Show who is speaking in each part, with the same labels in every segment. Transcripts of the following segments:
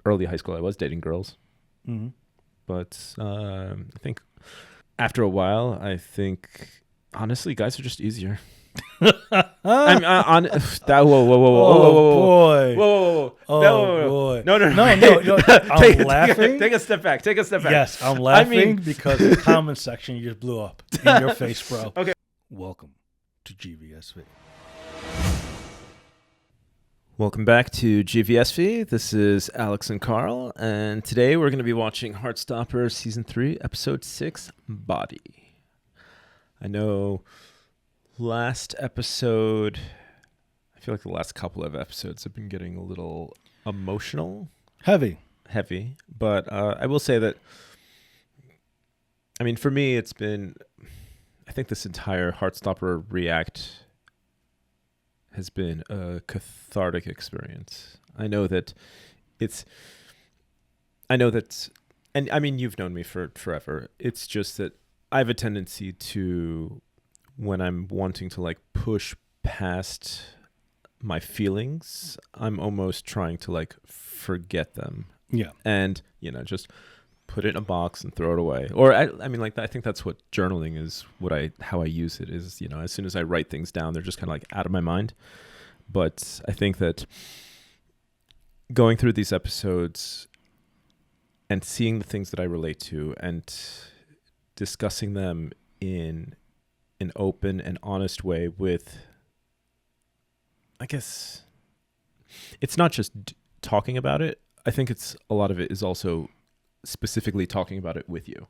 Speaker 1: early high school I was dating girls, but I think after a while, I think honestly, guys are just easier. I'm on that. Whoa,
Speaker 2: boy.
Speaker 1: whoa.
Speaker 2: Boy.
Speaker 1: No.
Speaker 2: I'm laughing.
Speaker 1: Take a step back.
Speaker 2: Yes, I'm laughing because the comment section you just blew up in your face, bro.
Speaker 1: Okay.
Speaker 2: Welcome to GVSV.
Speaker 1: Welcome back to GVSV. This is Alex and Carl, and today we're going to be watching Heartstopper Season 3, Episode 6, Body. I know last episode, I feel like the last couple of episodes have been getting a little emotional.
Speaker 2: Heavy,
Speaker 1: but I will say that, for me, it's been, I think this entire Heartstopper React has been a cathartic experience. I know that, and you've known me for forever. It's just that I have a tendency to, when I'm wanting to push past my feelings, I'm almost trying to forget them.
Speaker 2: Yeah.
Speaker 1: And, just put it in a box and throw it away. Or I think that's what journaling is, how I use it is, as soon as I write things down, they're just kind of out of my mind. But I think that going through these episodes and seeing the things that I relate to and discussing them in an open and honest way with, I guess, it's not just talking about it. I think a lot of it is also specifically talking about it with you.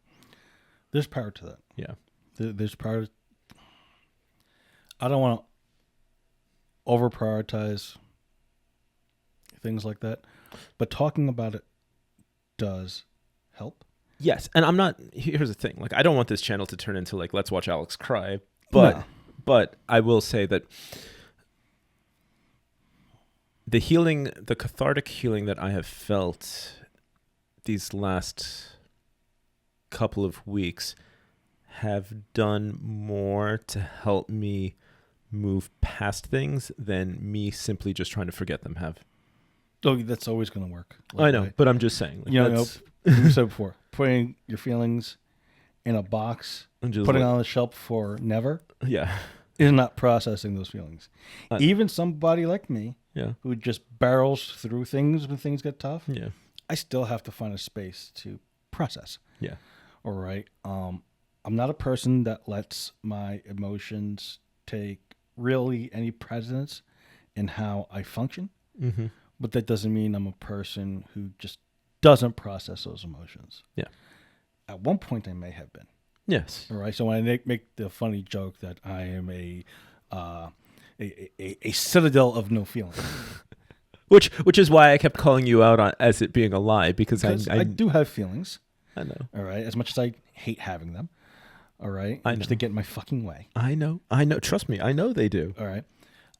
Speaker 2: There's power to that.
Speaker 1: Yeah.
Speaker 2: There's power. I don't want to over prioritize things like that, but talking about it does help.
Speaker 1: Yes. And here's the thing. I don't want this channel to turn into let's watch Alex cry, but I will say that the cathartic healing that I have felt these last couple of weeks have done more to help me move past things than me simply just trying to forget them have.
Speaker 2: Oh, that's always going to work.
Speaker 1: I know, but I'm just saying.
Speaker 2: You said before, putting your feelings in a box, and just putting it on the shelf for never.
Speaker 1: Yeah.
Speaker 2: Is not processing those feelings. Even somebody like me, who just barrels through things when things get tough, I still have to find a space to process.
Speaker 1: Yeah.
Speaker 2: All right. I'm not a person that lets my emotions take really any precedence in how I function.
Speaker 1: Mm-hmm.
Speaker 2: But that doesn't mean I'm a person who just doesn't process those emotions.
Speaker 1: Yeah.
Speaker 2: At one point, I may have been.
Speaker 1: Yes.
Speaker 2: All right. So when I make the funny joke that I am a citadel of no feeling.
Speaker 1: Which is why I kept calling you out on as it being a lie, because
Speaker 2: I do have feelings.
Speaker 1: I know.
Speaker 2: All right. As much as I hate having them. All right.
Speaker 1: I know.
Speaker 2: Just to get in my fucking way.
Speaker 1: I know. Trust me. I know they do.
Speaker 2: All right.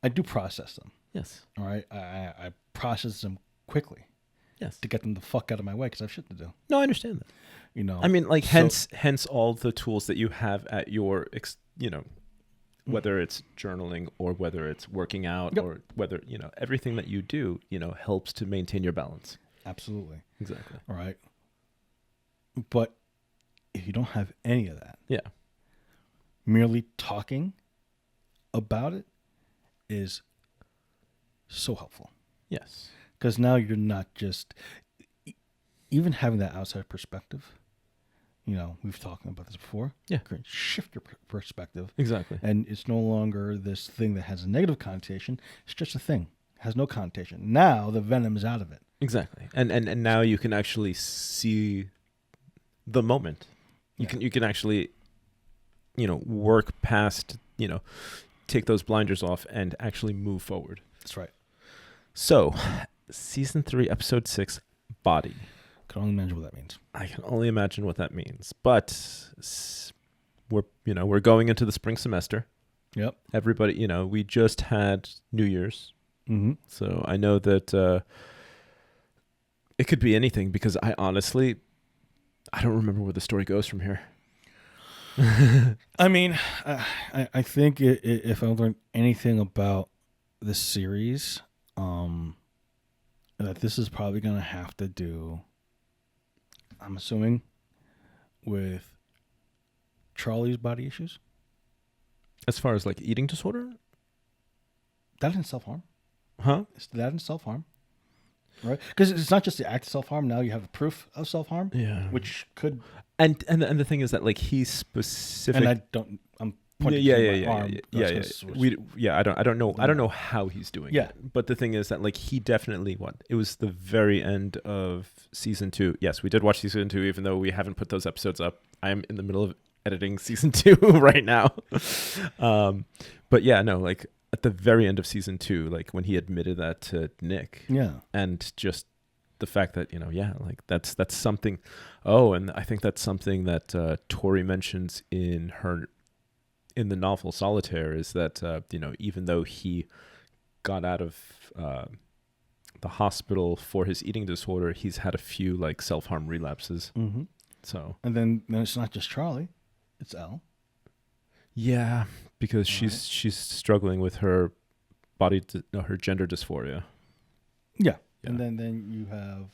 Speaker 2: I do process them.
Speaker 1: Yes.
Speaker 2: All right. I process them quickly.
Speaker 1: Yes.
Speaker 2: To get them the fuck out of my way because I have shit to do.
Speaker 1: No, I understand that. Hence all the tools that you have at your, whether it's journaling or whether it's working out or whether, everything that you do, helps to maintain your balance.
Speaker 2: Absolutely.
Speaker 1: Exactly.
Speaker 2: All right. But if you don't have any of that, merely talking about it is so helpful.
Speaker 1: Yes.
Speaker 2: Because now you're not just, even having that outside perspective, we've talked about this before.
Speaker 1: Yeah.
Speaker 2: Shift your perspective.
Speaker 1: Exactly.
Speaker 2: And it's no longer this thing that has a negative connotation. It's just a thing. It has no connotation. Now the venom is out of it.
Speaker 1: Exactly. And now you can actually see the moment. You can actually, work past, take those blinders off and actually move forward.
Speaker 2: That's right.
Speaker 1: So, Season 3, Episode 6, Body.
Speaker 2: I can only imagine what that means.
Speaker 1: I can only imagine what that means. But we're going into the spring semester.
Speaker 2: Yep.
Speaker 1: Everybody, we just had New Year's.
Speaker 2: Mm-hmm.
Speaker 1: So I know that it could be anything because I honestly don't remember where the story goes from here.
Speaker 2: I think if I learned anything about this series, that this is probably going to have to do, I'm assuming, with Charlie's body issues.
Speaker 1: As far as like eating disorder?
Speaker 2: That in self-harm.
Speaker 1: Huh?
Speaker 2: Is that in self-harm? Right? Because it's not just the act of self-harm. Now you have the proof of self-harm.
Speaker 1: Yeah.
Speaker 2: Which could...
Speaker 1: And the thing is that like he's specific...
Speaker 2: And I'm pointing to my arm.
Speaker 1: I don't know how he's doing it. But the thing is that like he definitely it was the very end of season 2. Yes, we did watch season 2 even though we haven't put those episodes up. I'm in the middle of editing season 2 right now. But yeah, no, like at the very end of season 2, like when he admitted that to Nick.
Speaker 2: Yeah.
Speaker 1: And just the fact that, like that's something. Oh, and I think that's something that Tori mentions in the novel Solitaire is that, even though he got out of the hospital for his eating disorder, he's had a few like self-harm relapses.
Speaker 2: Mm-hmm.
Speaker 1: So,
Speaker 2: and then it's not just Charlie, it's Elle.
Speaker 1: Yeah, because she's struggling with her her gender dysphoria.
Speaker 2: Yeah. And then you have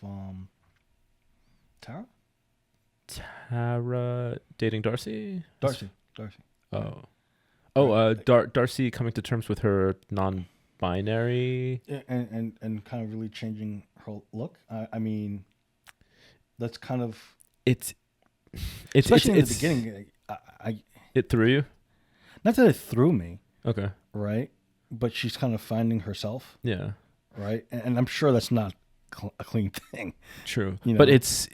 Speaker 1: Tara dating Darcy.
Speaker 2: Darcy.
Speaker 1: Darcy coming to terms with her non-binary
Speaker 2: and kind of really changing her look. I mean, that's kind of especially in the beginning.
Speaker 1: It threw you.
Speaker 2: Not that it threw me.
Speaker 1: Okay.
Speaker 2: Right, but she's kind of finding herself.
Speaker 1: Yeah.
Speaker 2: Right, and I'm sure that's not a clean thing.
Speaker 1: True, but it's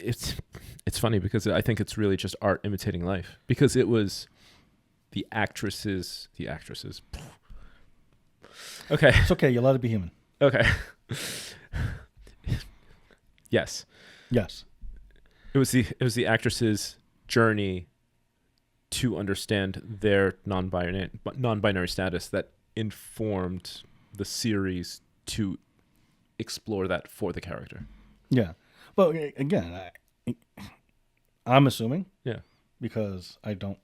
Speaker 1: funny because I think it's really just art imitating life because it was the actresses. Okay,
Speaker 2: it's okay. You're allowed to be human.
Speaker 1: Okay. Yes. It was the actresses' journey to understand their non-binary status that informed the series to explore that for the character.
Speaker 2: Yeah. Well, again, I'm assuming.
Speaker 1: Yeah.
Speaker 2: Because I don't,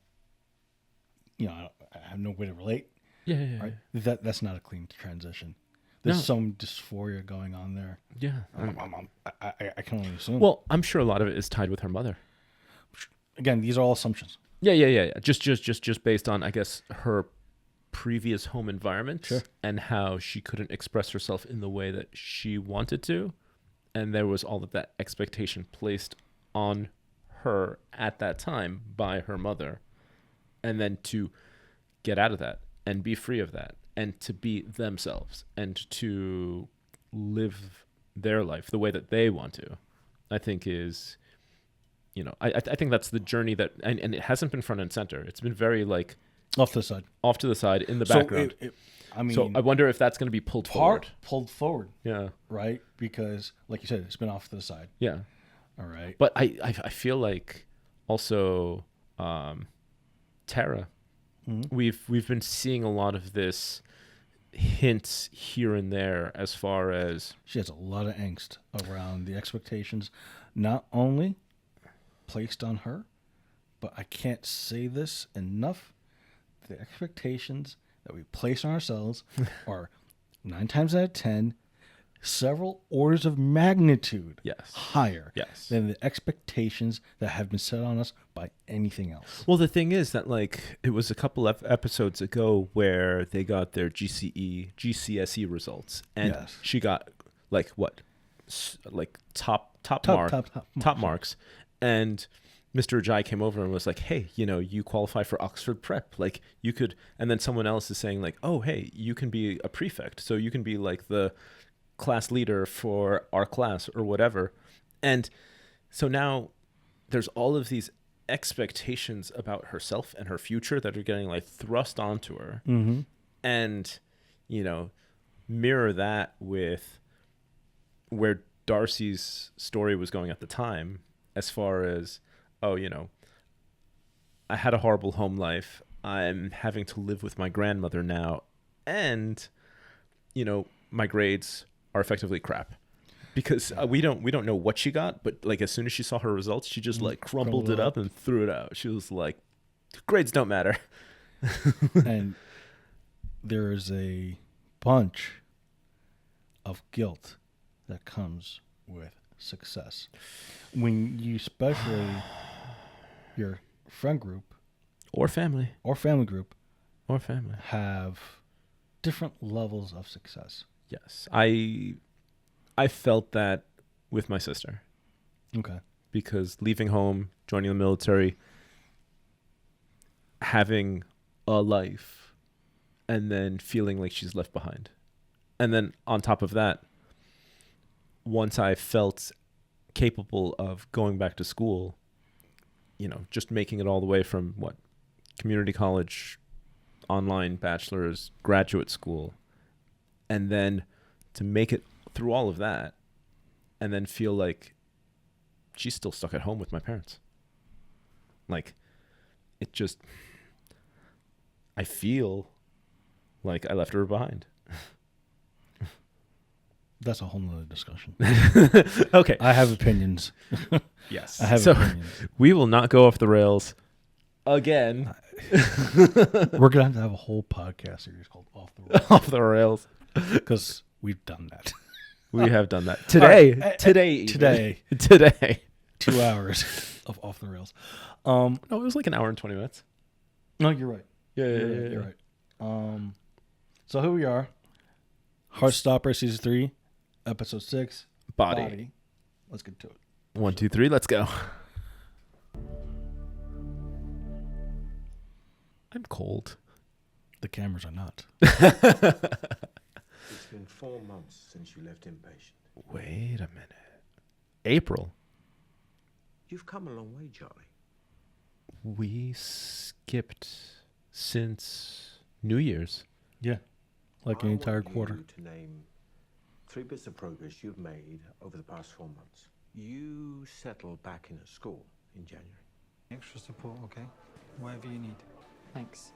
Speaker 2: I have no way to relate.
Speaker 1: Yeah.
Speaker 2: Right? That's not a clean transition. There's some dysphoria going on there.
Speaker 1: Yeah.
Speaker 2: I can only assume.
Speaker 1: Well, I'm sure a lot of it is tied with her mother.
Speaker 2: Again, these are all assumptions.
Speaker 1: Yeah. Just based on, I guess, her previous home environment.
Speaker 2: Sure.
Speaker 1: And how she couldn't express herself in the way that she wanted to. And there was all of that expectation placed on her at that time by her mother. And then to get out of that and be free of that and to be themselves and to live their life the way that they want to, I think is, I think that's the journey that, and it hasn't been front and center. It's been very like
Speaker 2: off to the side
Speaker 1: in the background. So I wonder if that's going to be pulled forward.
Speaker 2: Yeah. Right. Because like you said, it's been off to the side.
Speaker 1: Yeah.
Speaker 2: All right.
Speaker 1: But I feel like also, Tara,
Speaker 2: mm-hmm.
Speaker 1: we've been seeing a lot of this hints here and there as far as
Speaker 2: she has a lot of angst around the expectations, not only placed on her, but I can't say this enough. The expectations that we place on ourselves are 9 times out of 10 several orders of magnitude higher than the expectations that have been set on us by anything else.
Speaker 1: Well, the thing is that like it was a couple of episodes ago where they got their GCSE results, and she got like what, like top marks, and Mr. Ajay came over and was like, hey, you qualify for Oxford Prep. Like you could, and then someone else is saying like, oh, hey, you can be a prefect. So you can be like the class leader for our class or whatever. And so now there's all of these expectations about herself and her future that are getting like thrust onto her.
Speaker 2: Mm-hmm.
Speaker 1: And, mirror that with where Darcy's story was going at the time, as far as, I had a horrible home life. I'm having to live with my grandmother now. And, my grades are effectively crap because we don't know what she got, but like as soon as she saw her results, she just like crumpled it up and threw it out. She was like, grades don't matter.
Speaker 2: And there is a bunch of guilt that comes with success. When you, especially your friend group
Speaker 1: or family
Speaker 2: group, have different levels of success.
Speaker 1: Yes. I felt that with my sister.
Speaker 2: Okay.
Speaker 1: Because leaving home, joining the military, having a life, and then feeling like she's left behind. And then on top of that, once I felt capable of going back to school, just making it all the way from community college, online bachelor's, graduate school, and then to make it through all of that and then feel like she's still stuck at home with my parents. Like, it just, I feel like I left her behind.
Speaker 2: That's a whole nother discussion.
Speaker 1: Okay.
Speaker 2: I have opinions.
Speaker 1: Yes.
Speaker 2: I have opinions.
Speaker 1: We will not go off the rails again.
Speaker 2: We're going to have a whole podcast series called Off the Rails.
Speaker 1: Off the rails.
Speaker 2: Because we've done that.
Speaker 1: We have done that. Today.
Speaker 2: Right.
Speaker 1: Today.
Speaker 2: 2 hours of Off the Rails.
Speaker 1: No, it was like an hour and 20 minutes.
Speaker 2: No, you're right.
Speaker 1: Yeah.
Speaker 2: You're right. So here we are. Heartstopper Season 3, Episode 6.
Speaker 1: Body.
Speaker 2: Let's get to it.
Speaker 1: 1, 2, 3, let's go. I'm cold.
Speaker 2: The cameras are not.
Speaker 3: It's been 4 months since you left inpatient.
Speaker 1: Wait a minute. April.
Speaker 3: You've come a long way, Charlie.
Speaker 1: We skipped since New Year's.
Speaker 2: Yeah. Like an entire quarter.
Speaker 3: I want you to name 3 bits of progress you've made over the past 4 months. You settled back in at school in January.
Speaker 4: Extra support, okay? Whatever you need. Thanks.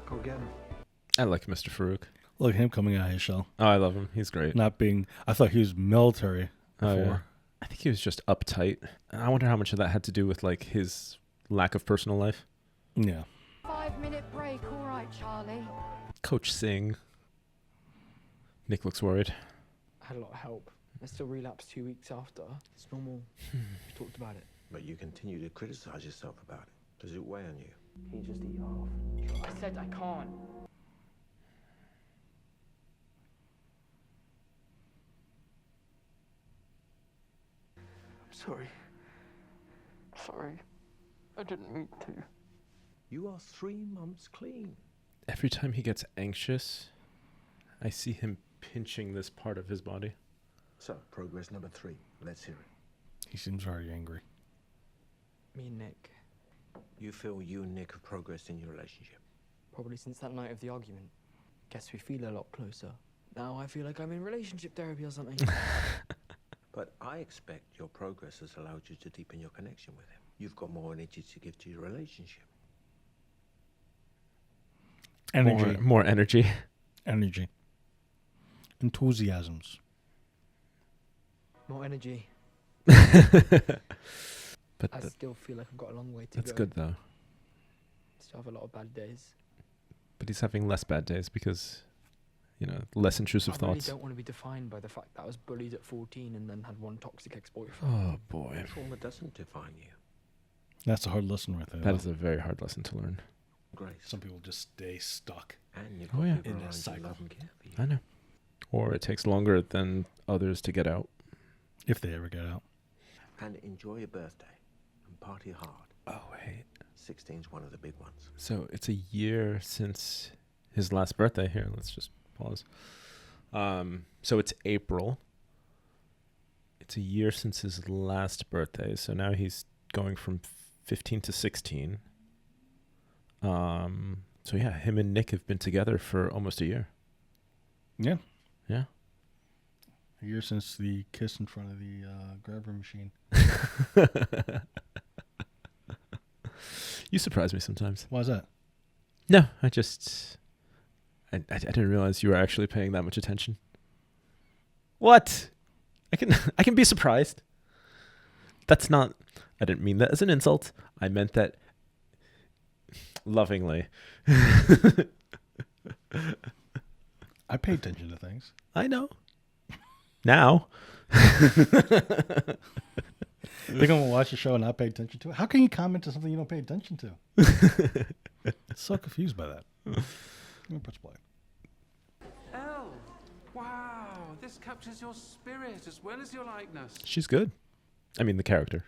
Speaker 4: Go get him.
Speaker 1: I like Mr. Farouk.
Speaker 2: Look at him coming out of his shell.
Speaker 1: Oh, I love him. He's great.
Speaker 2: Not being... I thought he was military before.
Speaker 1: Oh, yeah. I think he was just uptight. I wonder how much of that had to do with his lack of personal life.
Speaker 2: Yeah.
Speaker 5: 5-minute break, all right, Charlie.
Speaker 1: Coach Singh. Nick looks worried.
Speaker 6: I had a lot of help. I still relapsed 2 weeks after. It's normal. We talked about it.
Speaker 3: But you continue to criticize yourself about it. Does it weigh on you?
Speaker 6: Can you just eat half? I said I can't. I'm sorry. Sorry. I didn't mean to.
Speaker 3: You are 3 months clean.
Speaker 1: Every time he gets anxious, I see him pinching this part of his body.
Speaker 3: So, progress number 3. Let's hear it.
Speaker 2: He seems very angry.
Speaker 6: Me and Nick.
Speaker 3: You feel you and Nick have progressed in your relationship?
Speaker 6: Probably since that night of the argument. Guess we feel a lot closer. Now I feel like I'm in relationship therapy or something.
Speaker 3: But I expect your progress has allowed you to deepen your connection with him. You've got more energy to give to your relationship.
Speaker 2: Energy.
Speaker 1: More energy.
Speaker 2: Energy. Enthusiasms.
Speaker 6: More energy.
Speaker 1: But
Speaker 6: I still feel like I've got a long way to go.
Speaker 1: that's good, though.
Speaker 6: Still have a lot of bad days.
Speaker 1: But he's having less bad days because, less intrusive
Speaker 6: I
Speaker 1: thoughts.
Speaker 6: really don't want to be defined by the fact that I was bullied at 14 and then had one toxic ex-boyfriend.
Speaker 1: Oh, boy.
Speaker 3: Trauma doesn't define you.
Speaker 2: That's a hard lesson right there.
Speaker 1: That is a very hard lesson to learn.
Speaker 3: Grace.
Speaker 2: Some people just stay stuck.
Speaker 3: And you've
Speaker 1: Oh,
Speaker 3: got
Speaker 1: yeah.
Speaker 3: people
Speaker 2: In a
Speaker 3: around you
Speaker 2: cycle.
Speaker 3: love and care for you.
Speaker 1: I know. Or it takes longer than others to get out.
Speaker 2: If they ever get out.
Speaker 3: And enjoy your birthday and party hard.
Speaker 1: Oh, wait.
Speaker 3: 16's one of the big ones.
Speaker 1: So it's a year since his last birthday. Here, let's just pause. So it's April. It's a year since his last birthday. So now he's going from 15 to 16. So yeah, him and Nick have been together for almost a year.
Speaker 2: Yeah.
Speaker 1: Yeah.
Speaker 2: A year since the kiss in front of the grabber machine.
Speaker 1: You surprise me sometimes.
Speaker 2: Why is that?
Speaker 1: No, I didn't realize you were actually paying that much attention. What? I can be surprised. That's not, I didn't mean that as an insult. I meant that lovingly.
Speaker 2: I pay attention to things.
Speaker 1: I know. now.
Speaker 2: They're going to watch the show and not pay attention to it. How can you comment to something you don't pay attention to? So confused by that. Let me press play.
Speaker 7: Elle, wow, this captures your spirit as well as your likeness.
Speaker 1: She's good. I mean, the character.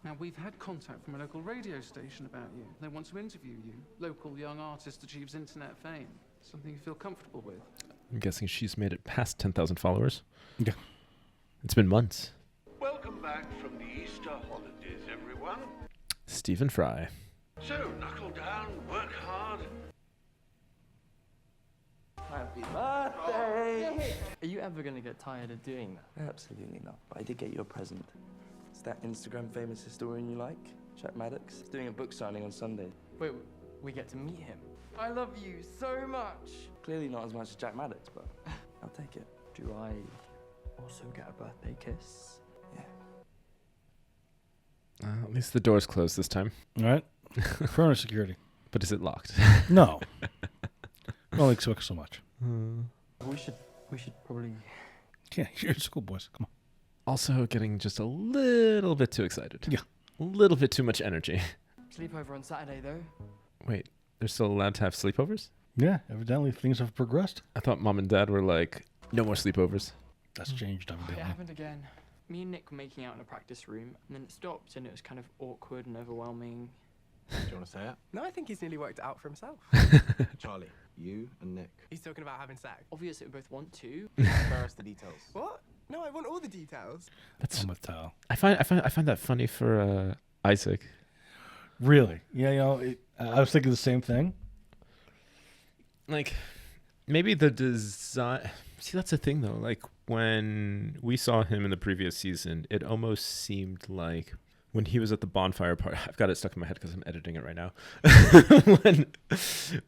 Speaker 7: Now, we've had contact from a local radio station about you. They want to interview you. Local young artist achieves internet fame. Something you feel comfortable with.
Speaker 1: I'm guessing she's made it past 10,000 followers.
Speaker 2: Yeah.
Speaker 1: It's been months.
Speaker 8: Welcome back from the Easter holidays, everyone.
Speaker 1: Stephen Fry.
Speaker 8: So, knuckle down, work hard.
Speaker 6: Happy birthday! Are you ever going to get tired of doing that?
Speaker 9: Absolutely not. But I did get you a present. It's that Instagram famous historian you like, Jack Maddox. He's doing a book signing on Sunday.
Speaker 6: Wait, we get to meet him. I love you so much.
Speaker 9: Clearly not as much as Jack Maddox, but I'll take it.
Speaker 6: Do I also get a birthday kiss?
Speaker 9: Yeah.
Speaker 1: At least the door's closed this time.
Speaker 2: All right. Furnace security.
Speaker 1: But is it locked?
Speaker 2: No. Only expect so much.
Speaker 6: We should probably...
Speaker 2: Yeah, you're school boys. Come on.
Speaker 1: Also getting just a little bit too excited.
Speaker 2: Yeah.
Speaker 1: A little bit too much energy.
Speaker 6: Sleepover on Saturday, though.
Speaker 1: Wait, they're still allowed to have sleepovers?
Speaker 2: Yeah, evidently things have progressed.
Speaker 1: I thought mom and dad were like, no more sleepovers.
Speaker 2: That's changed,
Speaker 6: It
Speaker 2: evidently.
Speaker 6: happened again. Me and Nick were making out in a practice room, and then it stopped, and it was kind of awkward and overwhelming.
Speaker 3: Do you want to say it?
Speaker 10: No, I think he's nearly worked it out for himself.
Speaker 3: Charlie, you and Nick.
Speaker 10: He's talking about having sex.
Speaker 6: Obviously, we both want to.
Speaker 3: Spare us the details.
Speaker 10: What? No, I want all the details.
Speaker 1: That's
Speaker 2: I'm with Tal.
Speaker 1: I find that funny for Isaac.
Speaker 2: Really? Yeah, you know, I was thinking the same thing.
Speaker 1: Like, maybe the design. See, that's the thing though. Like when we saw him in the previous season, it almost seemed like when he was at the bonfire party. I've got it stuck in my head because I'm editing it right now.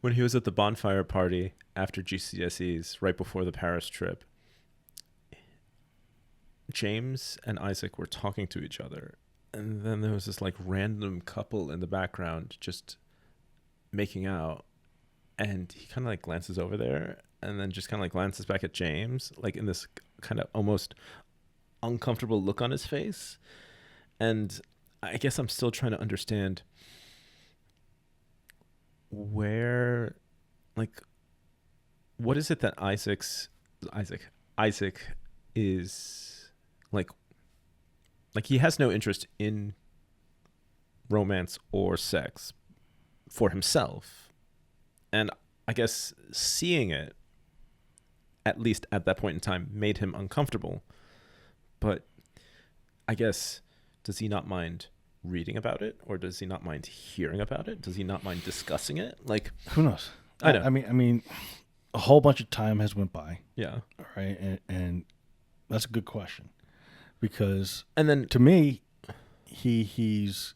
Speaker 1: when he was at the bonfire party after GCSEs, right before the Paris trip, James and Isaac were talking to each other, and then there was this like random couple in the background just making out, and he kind of like glances over there and then just kind of like glances back at James, like in this kind of almost uncomfortable look on his face. And I guess I'm still trying to understand where, like, what is it that Isaac is like he has no interest in romance or sex for himself. And I guess seeing it, at least at that point in time, made him uncomfortable. But I guess, does he not mind reading about it? Or does he not mind hearing about it? Does he not mind discussing it? Like,
Speaker 2: who knows?
Speaker 1: I know.
Speaker 2: I mean, a whole bunch of time has went by.
Speaker 1: Yeah.
Speaker 2: All right. And that's a good question. Because
Speaker 1: and then
Speaker 2: to me, he's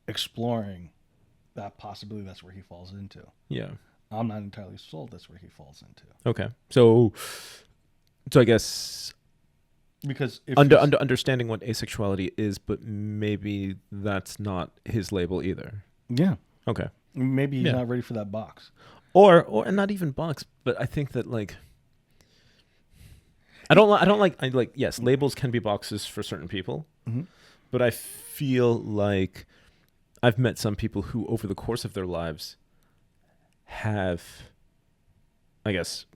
Speaker 2: exploring that possibility. That's where he falls into.
Speaker 1: Yeah.
Speaker 2: I'm not entirely sold that's where he falls into.
Speaker 1: Okay. So I guess
Speaker 2: because if
Speaker 1: understanding what asexuality is, but maybe that's not his label either.
Speaker 2: Yeah.
Speaker 1: Okay.
Speaker 2: Maybe he's not ready for that box.
Speaker 1: Or and not even box, but I think that like I don't like yes, labels can be boxes for certain people.
Speaker 2: Mm-hmm.
Speaker 1: But I feel like I've met some people who over the course of their lives have, I guess,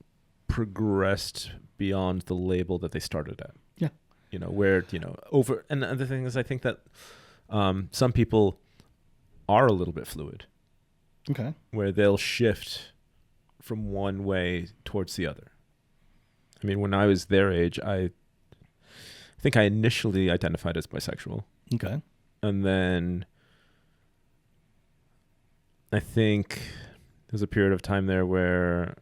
Speaker 1: progressed beyond the label that they started at.
Speaker 2: Yeah.
Speaker 1: You know, where, you know, over, and the thing is, I think that some people are a little bit fluid.
Speaker 2: Okay.
Speaker 1: Where they'll shift from one way towards the other. I mean, when I was their age, I think I initially identified as bisexual.
Speaker 2: Okay. And
Speaker 1: then I think there's a period of time there where,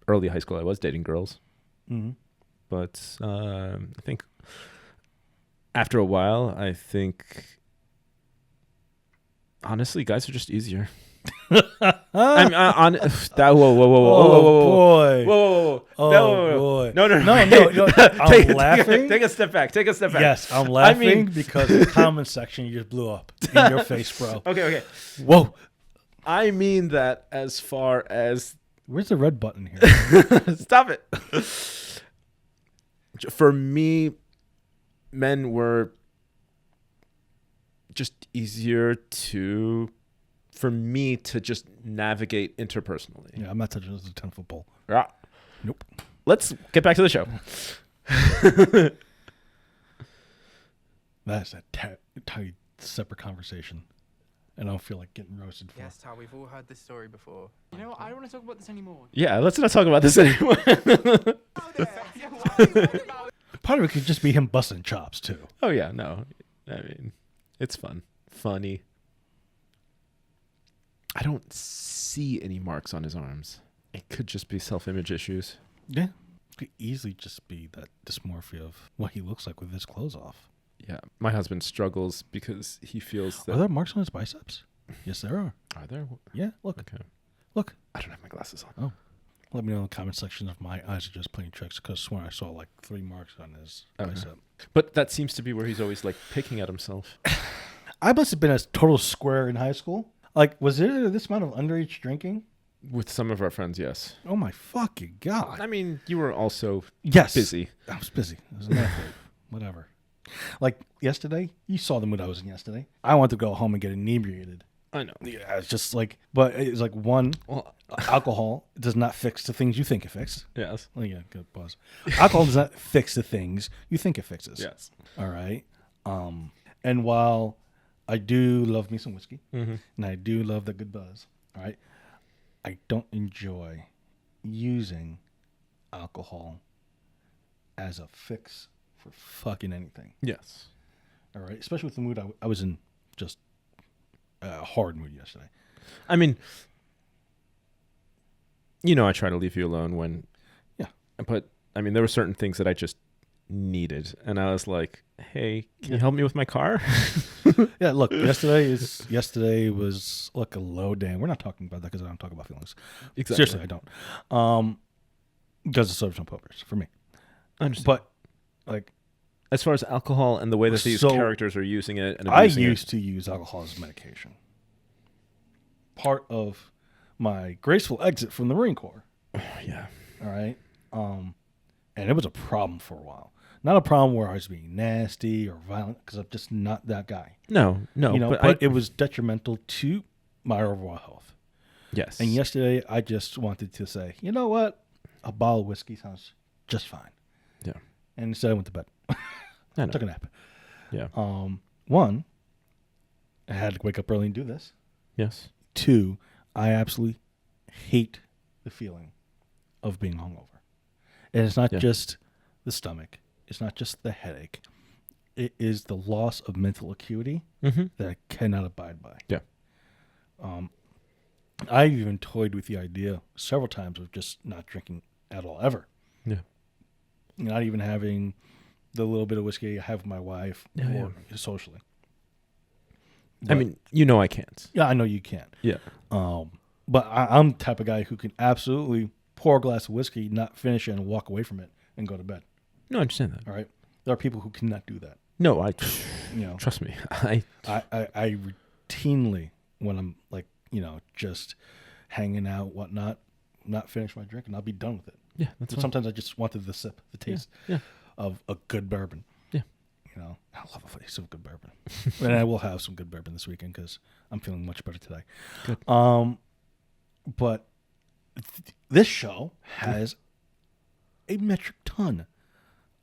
Speaker 1: early high school I was dating girls.
Speaker 2: Mm-hmm.
Speaker 1: But I think after a while, I think honestly, guys are just easier. Whoa,
Speaker 2: boy. No.
Speaker 1: I'm laughing. Take a step back.
Speaker 2: Yes, I'm laughing because the comment section you just blew up in your face, bro.
Speaker 1: Okay.
Speaker 2: Whoa.
Speaker 1: I mean that as far as
Speaker 2: Where's the red button here?
Speaker 1: Stop it. For me, men were just easier for me to just navigate interpersonally.
Speaker 2: Yeah, I'm not touching this as a 10-foot pole.
Speaker 1: Yeah.
Speaker 2: Nope.
Speaker 1: Let's get back to the show.
Speaker 2: That's a tiny separate conversation. And I don't feel like getting roasted for.
Speaker 10: Yes, Tal, we've all heard this story before.
Speaker 6: You know what? I don't want to talk about this anymore.
Speaker 1: Yeah, let's not talk about this anymore.
Speaker 2: Part of it could just be him busting chops too.
Speaker 1: Oh yeah, no. I mean, it's fun. Funny. I don't see any marks on his arms. It could just be self-image issues.
Speaker 2: Yeah. It could easily just be that dysmorphia of what he looks like with his clothes off.
Speaker 1: Yeah. My husband struggles because he feels that...
Speaker 2: Are there marks on his biceps? Yes, there are.
Speaker 1: Are there?
Speaker 2: Yeah, look.
Speaker 1: Okay.
Speaker 2: Look.
Speaker 1: I don't have my glasses on.
Speaker 2: Oh. Let me know in the comment section if my eyes are just playing tricks, because I swear I saw like 3 marks on his bicep.
Speaker 1: But that seems to be where he's always like picking at himself.
Speaker 2: I must have been a total square in high school. Like, was there this amount of underage drinking?
Speaker 1: With some of our friends, yes.
Speaker 2: Oh my fucking God.
Speaker 1: I mean, you were also
Speaker 2: busy. I was busy. I was an athlete. Whatever. Like yesterday, you saw the mood I was in yesterday. I wanted to go home and get inebriated.
Speaker 1: I know.
Speaker 2: Yeah, it's just like, but it's like alcohol does not fix the things you think it fixes.
Speaker 1: Yes.
Speaker 2: Oh yeah, good pause. Alcohol does not fix the things you think it fixes.
Speaker 1: Yes.
Speaker 2: All right. And while I do love me some whiskey, and I do love the good buzz, all right, I don't enjoy using alcohol as a fix for fucking anything.
Speaker 1: Yes.
Speaker 2: All right. Especially with the mood I was in, just a hard mood yesterday.
Speaker 1: I mean, I try to leave you alone when...
Speaker 2: Yeah.
Speaker 1: But, I mean, there were certain things that I just needed. And I was like, hey, can you help me with my car?
Speaker 2: Yeah, look, yesterday was like a low day. We're not talking about that because I don't talk about feelings.
Speaker 1: Exactly.
Speaker 2: Seriously, I don't. Because it's social pokers for me.
Speaker 1: I understand.
Speaker 2: But, like...
Speaker 1: As far as alcohol and the way that these characters are using it and
Speaker 2: I
Speaker 1: abusing
Speaker 2: used to use alcohol as medication. Part of my graceful exit from the Marine Corps.
Speaker 1: Yeah.
Speaker 2: All right. And it was a problem for a while. Not a problem where I was being nasty or violent, because I'm just not that guy.
Speaker 1: No.
Speaker 2: But it was detrimental to my overall health.
Speaker 1: Yes.
Speaker 2: And yesterday, I just wanted to say, you know what? A bottle of whiskey sounds just fine.
Speaker 1: Yeah.
Speaker 2: And instead I went to bed.
Speaker 1: I know.
Speaker 2: Took a nap.
Speaker 1: Yeah.
Speaker 2: 1, I had to wake up early and do this.
Speaker 1: Yes.
Speaker 2: 2, I absolutely hate the feeling of being hungover. And it's not just the stomach. It's not just the headache. It is the loss of mental acuity that I cannot abide by.
Speaker 1: Yeah.
Speaker 2: I've even toyed with the idea several times of just not drinking at all, ever.
Speaker 1: Yeah.
Speaker 2: Not even having the little bit of whiskey I have with my wife or socially. But,
Speaker 1: I mean, I can't.
Speaker 2: Yeah, I know you can't.
Speaker 1: Yeah.
Speaker 2: But I'm the type of guy who can absolutely pour a glass of whiskey, not finish it, and walk away from it and go to bed.
Speaker 1: No, I understand that.
Speaker 2: All right. There are people who cannot do that.
Speaker 1: No, trust me. I
Speaker 2: routinely, when I'm like, just hanging out, whatnot, not finish my drink and I'll be done with it.
Speaker 1: Yeah, that's fine.
Speaker 2: Sometimes I just wanted the sip, the taste of a good bourbon.
Speaker 1: Yeah.
Speaker 2: I love the taste of good bourbon. And I will have some good bourbon this weekend because I'm feeling much better today.
Speaker 1: Good.
Speaker 2: But this show has a metric ton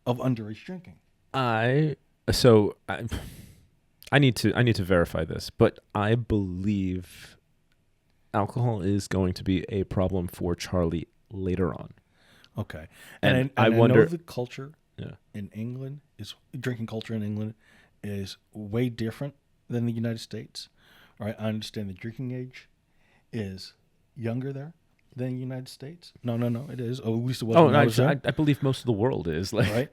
Speaker 2: of underage drinking.
Speaker 1: I need to verify this, but I believe alcohol is going to be a problem for Charlie later on.
Speaker 2: Okay.
Speaker 1: And
Speaker 2: I
Speaker 1: wonder,
Speaker 2: know the culture in England drinking culture in England is way different than the United States. All right. I understand the drinking age is younger there than the United States. No, it is. Or at least it was.
Speaker 1: I believe most of the world is
Speaker 2: right.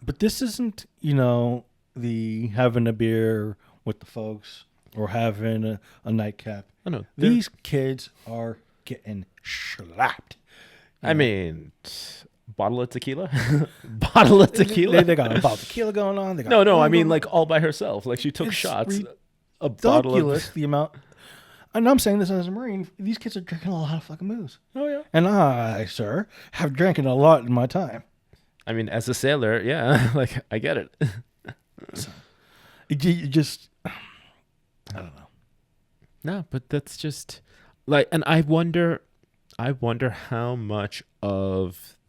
Speaker 2: But this isn't, the having a beer with the folks or having a nightcap.
Speaker 1: Oh, no.
Speaker 2: These kids are getting slapped.
Speaker 1: I mean, bottle of tequila? Bottle of tequila?
Speaker 2: They got a bottle of tequila going on. They got
Speaker 1: I mean, like all by herself. Like she took shots. A bottle of...
Speaker 2: the amount. And I'm saying this as a Marine. These kids are drinking a lot of fucking booze.
Speaker 1: Oh, yeah.
Speaker 2: And I, sir, have drinking a lot in my time.
Speaker 1: I mean, as a sailor, yeah, like, I get it.
Speaker 2: So, you just, I don't know.
Speaker 1: No, but that's just, like, and I wonder how much of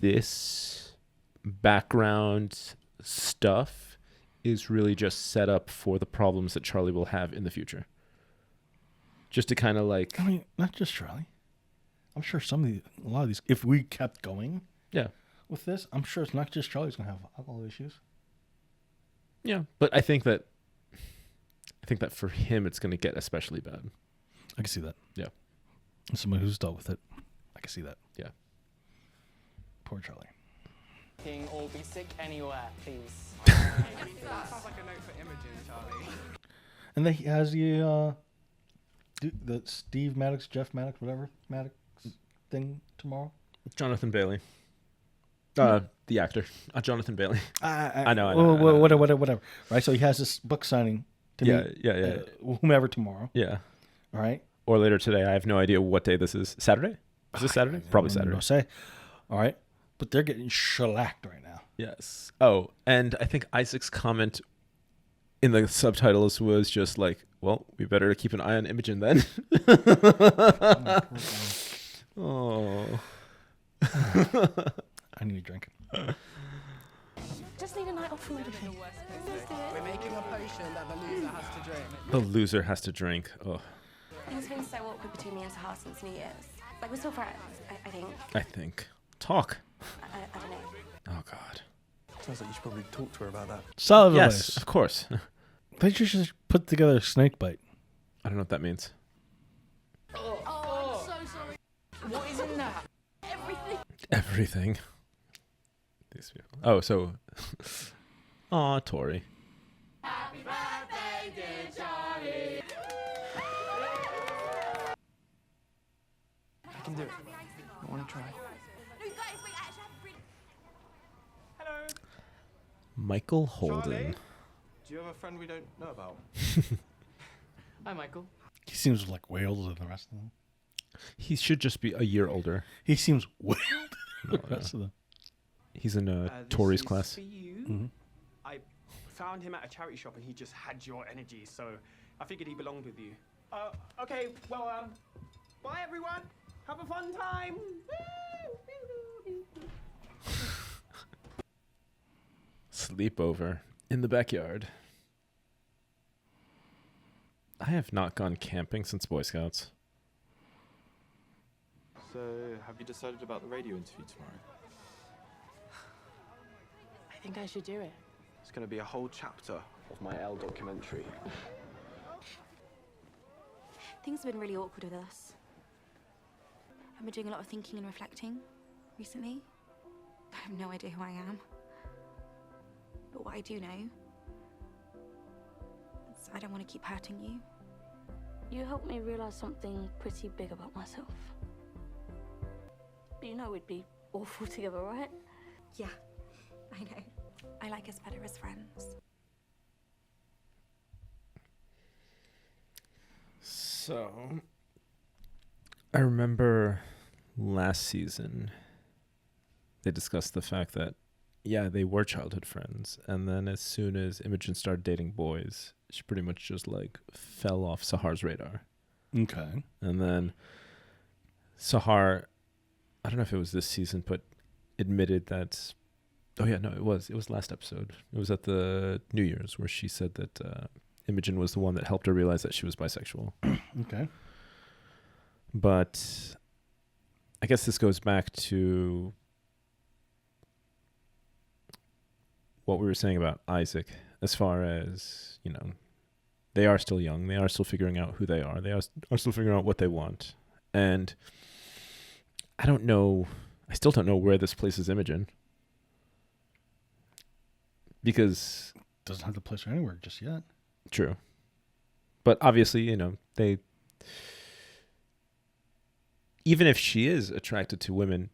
Speaker 1: this background stuff is really just set up for the problems that Charlie will have in the future. Just to kind of like...
Speaker 2: I mean, not just Charlie. I'm sure a lot of these, if we kept going with this, I'm sure it's not just Charlie's going to have alcohol issues.
Speaker 1: Yeah, but I think that for him, it's going to get especially bad.
Speaker 2: I can see that.
Speaker 1: Yeah.
Speaker 2: As someone who's dealt with it, I can see that.
Speaker 1: Yeah.
Speaker 2: Poor Charlie.
Speaker 6: Or be sick anywhere, please.
Speaker 10: That sounds like a note for Imogen, Charlie.
Speaker 2: And then he has the Steve Maddox, Jeff Maddox, whatever Maddox thing tomorrow.
Speaker 1: Jonathan Bailey. The actor. Jonathan Bailey. I know.
Speaker 2: Whatever. Right, so he has this book signing to meet whomever tomorrow.
Speaker 1: Yeah.
Speaker 2: All right.
Speaker 1: Or later today. I have no idea what day this is. Saturday? Is this Saturday? Probably Saturday.
Speaker 2: Say. All right. But they're getting shellacked right now.
Speaker 1: Yes. Oh, and I think Isaac's comment in the subtitles was just like, well, we better keep an eye on Imogen then. Oh.
Speaker 2: I need a drink.
Speaker 11: Just need a night off from everything.
Speaker 10: We're making a potion that the loser has to drink.
Speaker 1: The loser has to drink. Oh.
Speaker 11: Things have been so awkward between me and Sahar since New Year's. Like, we're still friends, I think.
Speaker 1: Talk.
Speaker 11: I don't know.
Speaker 1: Oh, God.
Speaker 9: Sounds like you should probably talk to her about that.
Speaker 2: Solid
Speaker 1: Yes,
Speaker 2: advice.
Speaker 1: of course.
Speaker 2: They should just put together a snake bite.
Speaker 1: I don't know what that means.
Speaker 5: Oh, I'm so sorry.
Speaker 6: What is in that?
Speaker 1: Everything. These people. Oh, so... Aw, Tori.
Speaker 5: Happy birthday, dear Charlie.
Speaker 6: I can do it. I want to try.
Speaker 10: Hello.
Speaker 1: Michael Holden.
Speaker 10: Charlie? Do you have a friend we don't know about?
Speaker 6: Hi, Michael.
Speaker 2: He seems like way older than the rest of them.
Speaker 1: He should just be a year older.
Speaker 2: He seems way older than the rest of them.
Speaker 1: He's in Tori's
Speaker 12: This is
Speaker 1: class.
Speaker 12: For you.
Speaker 2: Mm-hmm.
Speaker 12: I found him at a charity shop and he just had your energy, so I figured he belonged with you. Okay, well, bye everyone. Have a fun time.
Speaker 1: Sleepover in the backyard. I have not gone camping since Boy Scouts.
Speaker 13: So, have you decided about the radio interview tomorrow?
Speaker 11: I think I should do it.
Speaker 12: It's going to be a whole chapter of my L documentary.
Speaker 11: Things have been really awkward with us. I've been doing a lot of thinking and reflecting recently. I have no idea who I am. But what I do know is I don't want to keep hurting you.
Speaker 14: You helped me realize something pretty big about myself. You know we'd be awful together, right?
Speaker 11: Yeah, I know. I like us better as friends.
Speaker 1: So, I remember last season they discussed the fact that, yeah, they were childhood friends. And then as soon as Imogen started dating boys, she pretty much just like fell off Sahar's radar.
Speaker 2: Okay.
Speaker 1: And then Sahar, I don't know if it was this season, but admitted that, oh yeah, no, it was last episode. It was at the New Year's where she said that Imogen was the one that helped her realize that she was bisexual.
Speaker 2: Okay.
Speaker 1: But I guess this goes back to what we were saying about Isaac, as far as, you know, they are still young. They are still figuring out who they are. They are still figuring out what they want. And I don't know. I still don't know where this places Imogen. Because...
Speaker 2: doesn't have to place her anywhere just yet.
Speaker 1: True. But obviously, you know, they... even if she is attracted to women,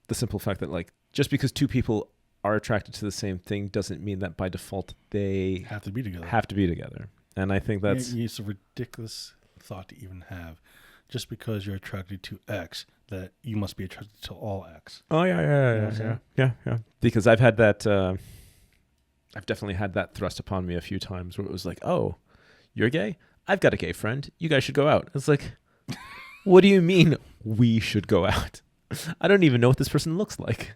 Speaker 1: the simple fact that, like, just because two people are attracted to the same thing doesn't mean that by default they
Speaker 2: have to be together.
Speaker 1: And I think that's...
Speaker 2: It's a ridiculous thought to even have. Just because you're attracted to X, that you must be attracted to all X.
Speaker 1: Oh yeah. Because I've had that. I've definitely had that thrust upon me a few times, where it was like, "Oh, you're gay? I've got a gay friend. You guys should go out." It's like, what do you mean we should go out? I don't even know what this person looks like.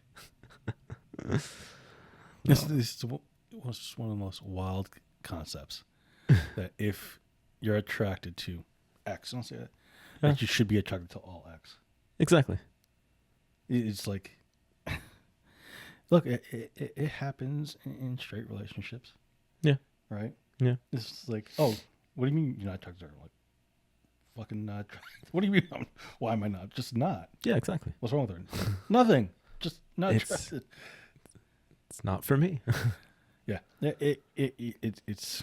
Speaker 2: This was one of the most wild concepts. That if you're attracted to X, don't say that. That you should be attracted to all X.
Speaker 1: Exactly.
Speaker 2: It's like, look, it happens in straight relationships.
Speaker 1: Yeah.
Speaker 2: Right?
Speaker 1: Yeah.
Speaker 2: It's like, oh, what do you mean you're not attracted to her? Like, fucking not attracted. What do you mean? Why am I not? Just not.
Speaker 1: Yeah, exactly.
Speaker 2: What's wrong with her? Nothing. Just not attracted.
Speaker 1: It's not for me.
Speaker 2: Yeah. It's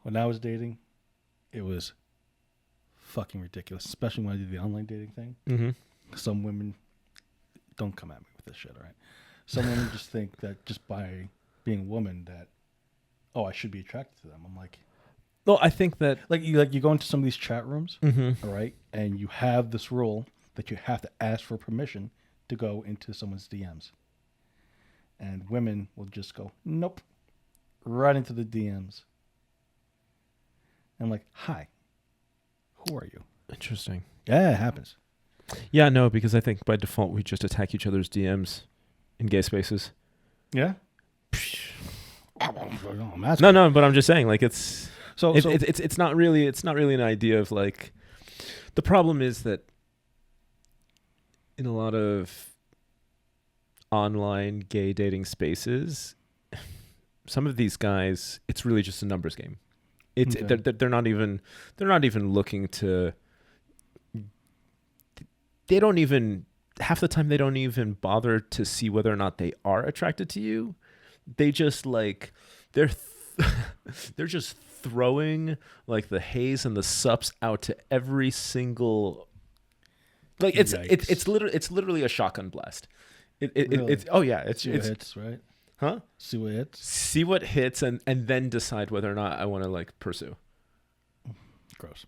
Speaker 2: when I was dating, it was fucking ridiculous, especially when I did the online dating thing.
Speaker 1: Mm-hmm.
Speaker 2: Some women don't come at me with this shit, all right? Some women just think that just by being a woman that, oh, I should be attracted to them. I'm like,
Speaker 1: well, I think that
Speaker 2: you go into some of these chat rooms,
Speaker 1: mm-hmm.
Speaker 2: all right, and you have this rule that you have to ask for permission to go into someone's DMs, and women will just go, nope, right into the DMs. I'm like, hi, who are you?
Speaker 1: Interesting.
Speaker 2: Yeah, it happens.
Speaker 1: Yeah, no, because I think by default we just attack each other's DMs in gay spaces.
Speaker 2: Yeah.
Speaker 1: No, but I'm just saying, like, it's
Speaker 2: it's
Speaker 1: not really an idea of like. The problem is that in a lot of online gay dating spaces, some of these guys, it's really just a numbers game. It's
Speaker 2: Okay.
Speaker 1: they're not even looking to. They don't even, half the time they don't even bother to see whether or not they are attracted to you. They just like they're just throwing like the haze and the sups out to every single. Like it's literally a shotgun blast.
Speaker 2: Really?
Speaker 1: It's oh yeah, it's
Speaker 2: See what hits, right?
Speaker 1: Huh?
Speaker 2: See what hits.
Speaker 1: See what hits and then decide whether or not I want to like pursue.
Speaker 2: Gross.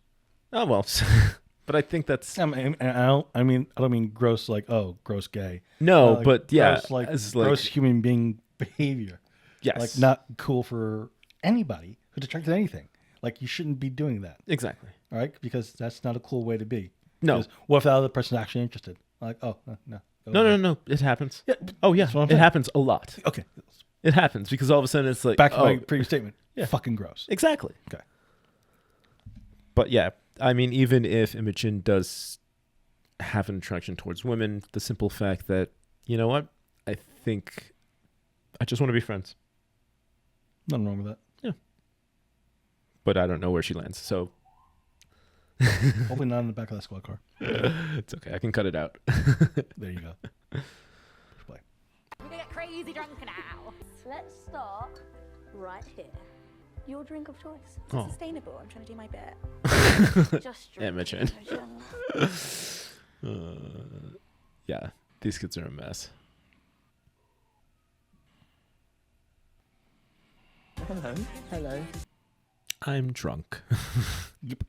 Speaker 1: Oh well, but I think that's.
Speaker 2: I don't mean gross like, oh, gross gay.
Speaker 1: No, but yeah,
Speaker 2: gross, like
Speaker 1: it's
Speaker 2: gross human being behavior.
Speaker 1: Yes.
Speaker 2: Like not cool for anybody who's attracted to anything. Like you shouldn't be doing that.
Speaker 1: Exactly.
Speaker 2: All right, because that's not a cool way to be.
Speaker 1: No.
Speaker 2: Because what if the other person's actually interested? Like, oh no.
Speaker 1: No. It happens.
Speaker 2: Yeah.
Speaker 1: Oh yeah,
Speaker 2: That's what I'm
Speaker 1: it
Speaker 2: saying.
Speaker 1: happens a lot.
Speaker 2: Okay.
Speaker 1: It happens because all of a sudden it's like
Speaker 2: Back to my previous statement.
Speaker 1: Yeah.
Speaker 2: Fucking gross.
Speaker 1: Exactly.
Speaker 2: Okay.
Speaker 1: But yeah, I mean, even if Imogen does have an attraction towards women, the simple fact that, you know what, I think I just want to be friends.
Speaker 2: Nothing wrong with that.
Speaker 1: Yeah. But I don't know where she lands, so.
Speaker 2: Hopefully not in the back of that squad car.
Speaker 1: It's okay. I can cut it out.
Speaker 2: There you go.
Speaker 11: We're gonna get crazy drunk now.
Speaker 14: Let's start right here. Your drink of choice.
Speaker 11: It's
Speaker 1: Oh.
Speaker 11: sustainable. I'm trying to do my bit.
Speaker 14: Just drink.
Speaker 1: Imogen.
Speaker 14: Imogen.
Speaker 1: Yeah, these kids are a mess.
Speaker 9: Hello.
Speaker 1: I'm drunk.
Speaker 2: Yep.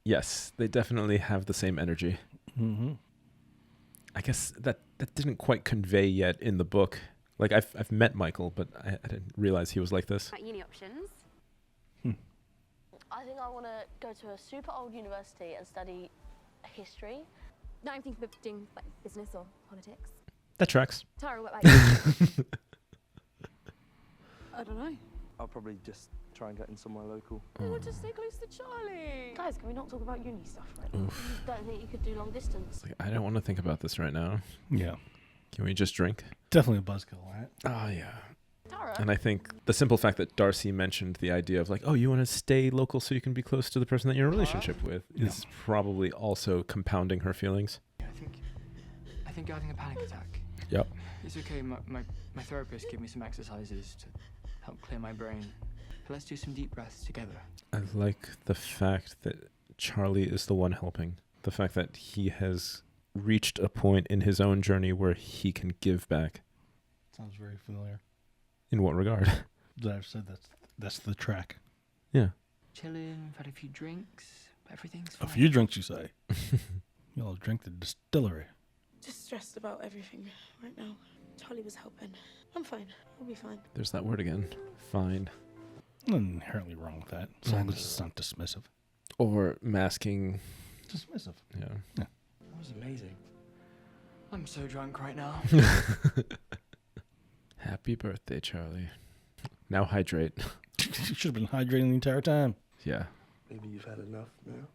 Speaker 1: Yes, they definitely have the same energy.
Speaker 2: Mm-hmm.
Speaker 1: I guess that didn't quite convey yet in the book. Like I've met Michael, but I didn't realize he was like this.
Speaker 14: Uni options. I think I want to go to a super old university and study history.
Speaker 11: No, I'm thinking of doing like business or politics.
Speaker 1: That tracks.
Speaker 11: Tara, what about you?
Speaker 10: I don't know.
Speaker 9: I'll probably just try and get in somewhere local.
Speaker 10: I want to stay close to Charlie.
Speaker 14: Guys, can we not talk about uni stuff right now?
Speaker 1: Oof.
Speaker 14: Don't think you could do long distance.
Speaker 1: Like, I don't want to think about this right now.
Speaker 2: Yeah.
Speaker 1: Can we just drink?
Speaker 2: Definitely a buzzkill, right?
Speaker 1: Oh yeah.
Speaker 14: Tara.
Speaker 1: And I think the simple fact that Darcy mentioned the idea of like, oh, you want to stay local so you can be close to the person that you're in a relationship with is probably also compounding her feelings.
Speaker 6: I think you're having a panic attack.
Speaker 1: Yep.
Speaker 6: It's okay. My therapist gave me some exercises to help clear my brain. But let's do some deep breaths together.
Speaker 1: I like the fact that Charlie is the one helping. The fact that he has reached a point in his own journey where he can give back.
Speaker 2: Sounds very familiar.
Speaker 1: In what regard?
Speaker 2: That I've said that's That's the track.
Speaker 1: Yeah.
Speaker 6: Chilling, had a few drinks, everything's fine.
Speaker 2: A few drinks, you say? Y'all drink the distillery.
Speaker 11: Just stressed about everything right now. Charlie was helping. I'm fine. I'll be fine.
Speaker 1: There's that word again. Fine.
Speaker 2: Nothing inherently wrong with that, as long as it's not dismissive.
Speaker 1: Or masking.
Speaker 2: Dismissive.
Speaker 1: Yeah.
Speaker 6: That was amazing. I'm so drunk right now.
Speaker 1: Happy birthday, Charlie. Now hydrate.
Speaker 2: You should have been hydrating the entire time.
Speaker 1: Yeah.
Speaker 9: Maybe you've had enough now.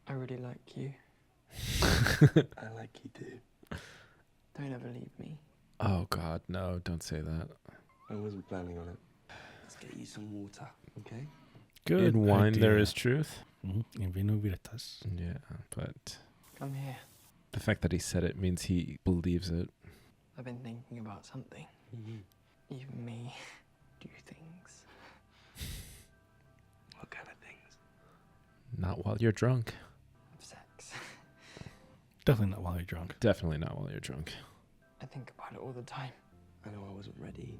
Speaker 6: I really like you.
Speaker 9: I like you too.
Speaker 6: Don't ever leave me.
Speaker 1: Oh, God, no, don't say that.
Speaker 9: I wasn't planning on it. Let's get you some water, okay?
Speaker 2: Good.
Speaker 1: In wine,
Speaker 2: idea.
Speaker 1: there is truth.
Speaker 2: Mm-hmm. In vino veritas.
Speaker 1: Yeah, but
Speaker 6: Come here.
Speaker 1: the fact that he said it means he believes it.
Speaker 6: I've been thinking about something. Even me do things.
Speaker 9: What kind of things?
Speaker 1: Not while you're drunk.
Speaker 6: Sex.
Speaker 2: Definitely not while you're drunk.
Speaker 1: Definitely not while you're drunk.
Speaker 6: I think about it all the time.
Speaker 9: I know I wasn't ready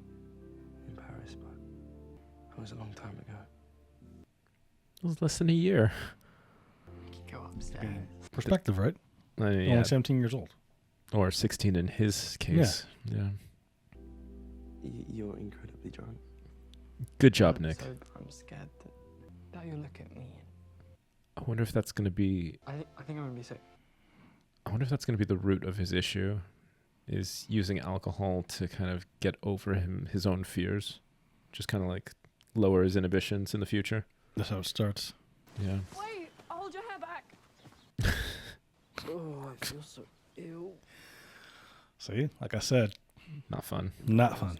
Speaker 9: in Paris, but it was a long time ago.
Speaker 1: It was less than a year.
Speaker 6: We can go upstairs.
Speaker 2: Perspective, right?
Speaker 1: I mean,
Speaker 2: Only 17 years old.
Speaker 1: Or 16 in his case. Yeah.
Speaker 9: You're incredibly drunk.
Speaker 1: Good job, Nick.
Speaker 6: I'm scared that you'll look at me.
Speaker 1: I wonder if that's going to be...
Speaker 6: I think I'm going to be sick.
Speaker 1: I wonder if that's going to be the root of his issue, is using alcohol to kind of get over his own fears. Just kind of like lower his inhibitions in the future.
Speaker 2: That's how it starts.
Speaker 1: Yeah.
Speaker 5: Wait, hold your hair back.
Speaker 6: Oh, I feel so ill.
Speaker 2: See? Like I said.
Speaker 1: Not fun.
Speaker 2: Not fun.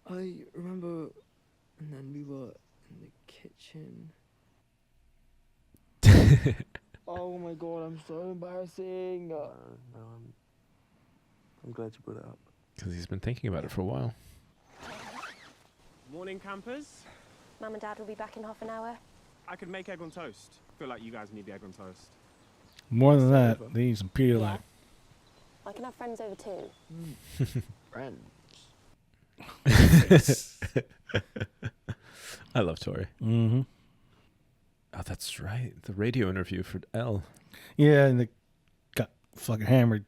Speaker 6: I remember, and then we were in the kitchen. Oh my god, I'm so embarrassing.
Speaker 9: No, I'm glad you brought it up.
Speaker 1: Because he's been thinking about it for a while.
Speaker 12: Morning, campers.
Speaker 14: Mum and Dad will be back in half an hour.
Speaker 12: I could make egg on toast. Feel like you guys need the egg on toast.
Speaker 2: More than that, they need some Pedialyte.
Speaker 14: I can have friends over too.
Speaker 6: Friends.
Speaker 1: I love Tori.
Speaker 2: Mm-hmm.
Speaker 1: Oh, that's right. The radio interview for Elle.
Speaker 2: Yeah, and they got fucking hammered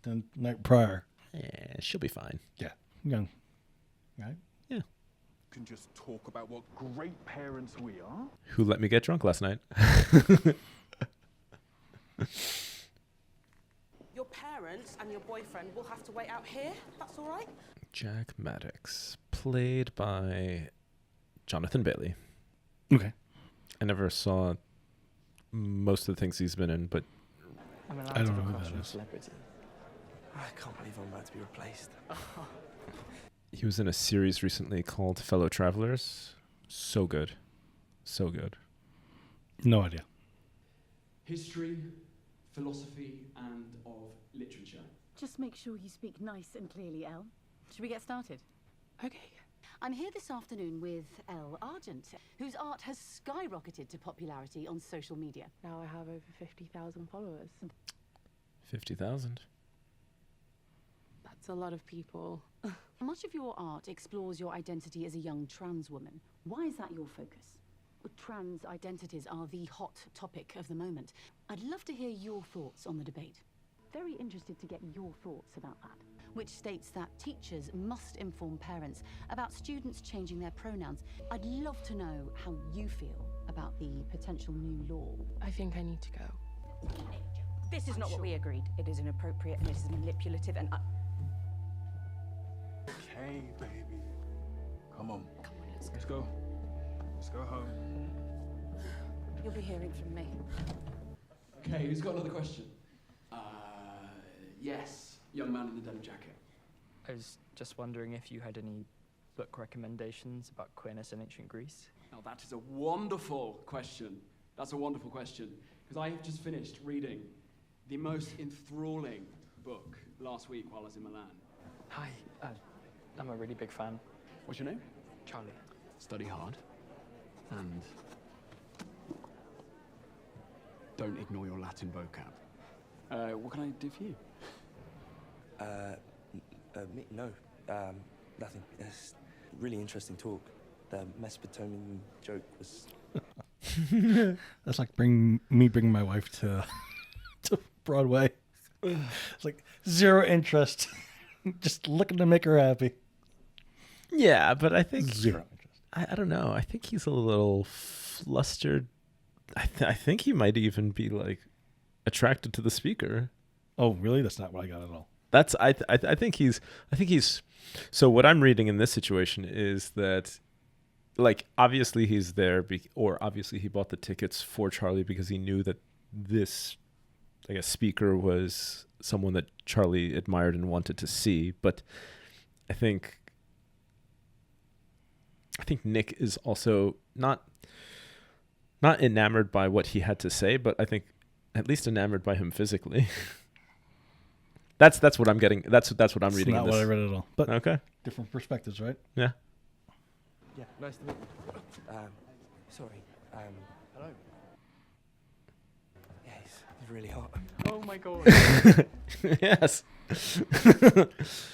Speaker 2: the night prior.
Speaker 1: Yeah, she'll be fine.
Speaker 2: Yeah. Young. Right?
Speaker 1: Yeah.
Speaker 15: Can just talk about what great parents we are.
Speaker 1: Who let me get drunk last night?
Speaker 10: Your parents and your boyfriend will have to wait out here. That's all right.
Speaker 1: Jack Maddox, played by Jonathan Bailey.
Speaker 2: Okay.
Speaker 1: I never saw most of the things he's been in, but
Speaker 2: I don't know who that is.
Speaker 6: Celebrity.
Speaker 9: I can't believe I'm about to be replaced.
Speaker 1: he was in a series recently called Fellow Travelers. So good. So good.
Speaker 2: No idea.
Speaker 16: History, philosophy, and of literature.
Speaker 17: Just make sure you speak nice and clearly, Elle. Should we get started?
Speaker 10: Okay.
Speaker 17: I'm here this afternoon with Elle Argent, whose art has skyrocketed to popularity on social media.
Speaker 14: Now I have over 50,000 followers.
Speaker 1: 50,000.
Speaker 14: That's a lot of people.
Speaker 17: Much of your art explores your identity as a young trans woman. Why is that your focus? Trans identities are the hot topic of the moment. I'd love to hear your thoughts on the debate. Very interested to get your thoughts about that. Which states that teachers must inform parents about students changing their pronouns. I'd love to know how you feel about the potential new law.
Speaker 14: I think I need to go.
Speaker 17: This is not what we agreed. It is inappropriate and it is manipulative and...
Speaker 15: Okay, baby. Come on. Let's go. Let's go home.
Speaker 17: You'll be hearing from me.
Speaker 16: Okay, who's got another question? Yes, young man in the denim jacket.
Speaker 6: I was just wondering if you had any book recommendations about queerness in ancient Greece.
Speaker 16: Now that is a wonderful question. That's a wonderful question. Because I have just finished reading the most enthralling book last week while I was in Milan.
Speaker 6: Hi, I'm a really big fan.
Speaker 16: What's your name?
Speaker 6: Charlie.
Speaker 16: Study hard. And don't ignore your Latin vocab. What can I do for you?
Speaker 9: No, nothing. It's really interesting talk. The Mesopotamian joke was...
Speaker 2: That's like bringing my wife to Broadway. It's like zero interest. Just looking to make her happy.
Speaker 1: Yeah, but I think
Speaker 2: zero interest.
Speaker 1: I don't know. I think he's a little flustered. I think he might even be like attracted to the speaker.
Speaker 2: Oh, really? That's not what I got at all.
Speaker 1: That's I think he's so what I'm reading in this situation is that, like, obviously he's there or obviously he bought the tickets for Charlie because he knew that this, I guess, speaker was someone that Charlie admired and wanted to see. But I think Nick is also not enamored by what he had to say, but I think at least enamored by him physically. That's what I'm getting. That's what I'm reading.
Speaker 2: Not what I read at all. But
Speaker 1: okay,
Speaker 2: different perspectives, right?
Speaker 1: Yeah.
Speaker 9: Yeah, nice to meet you. Sorry. Hello. Yeah, he's really hot.
Speaker 12: Oh my god.
Speaker 1: Yes.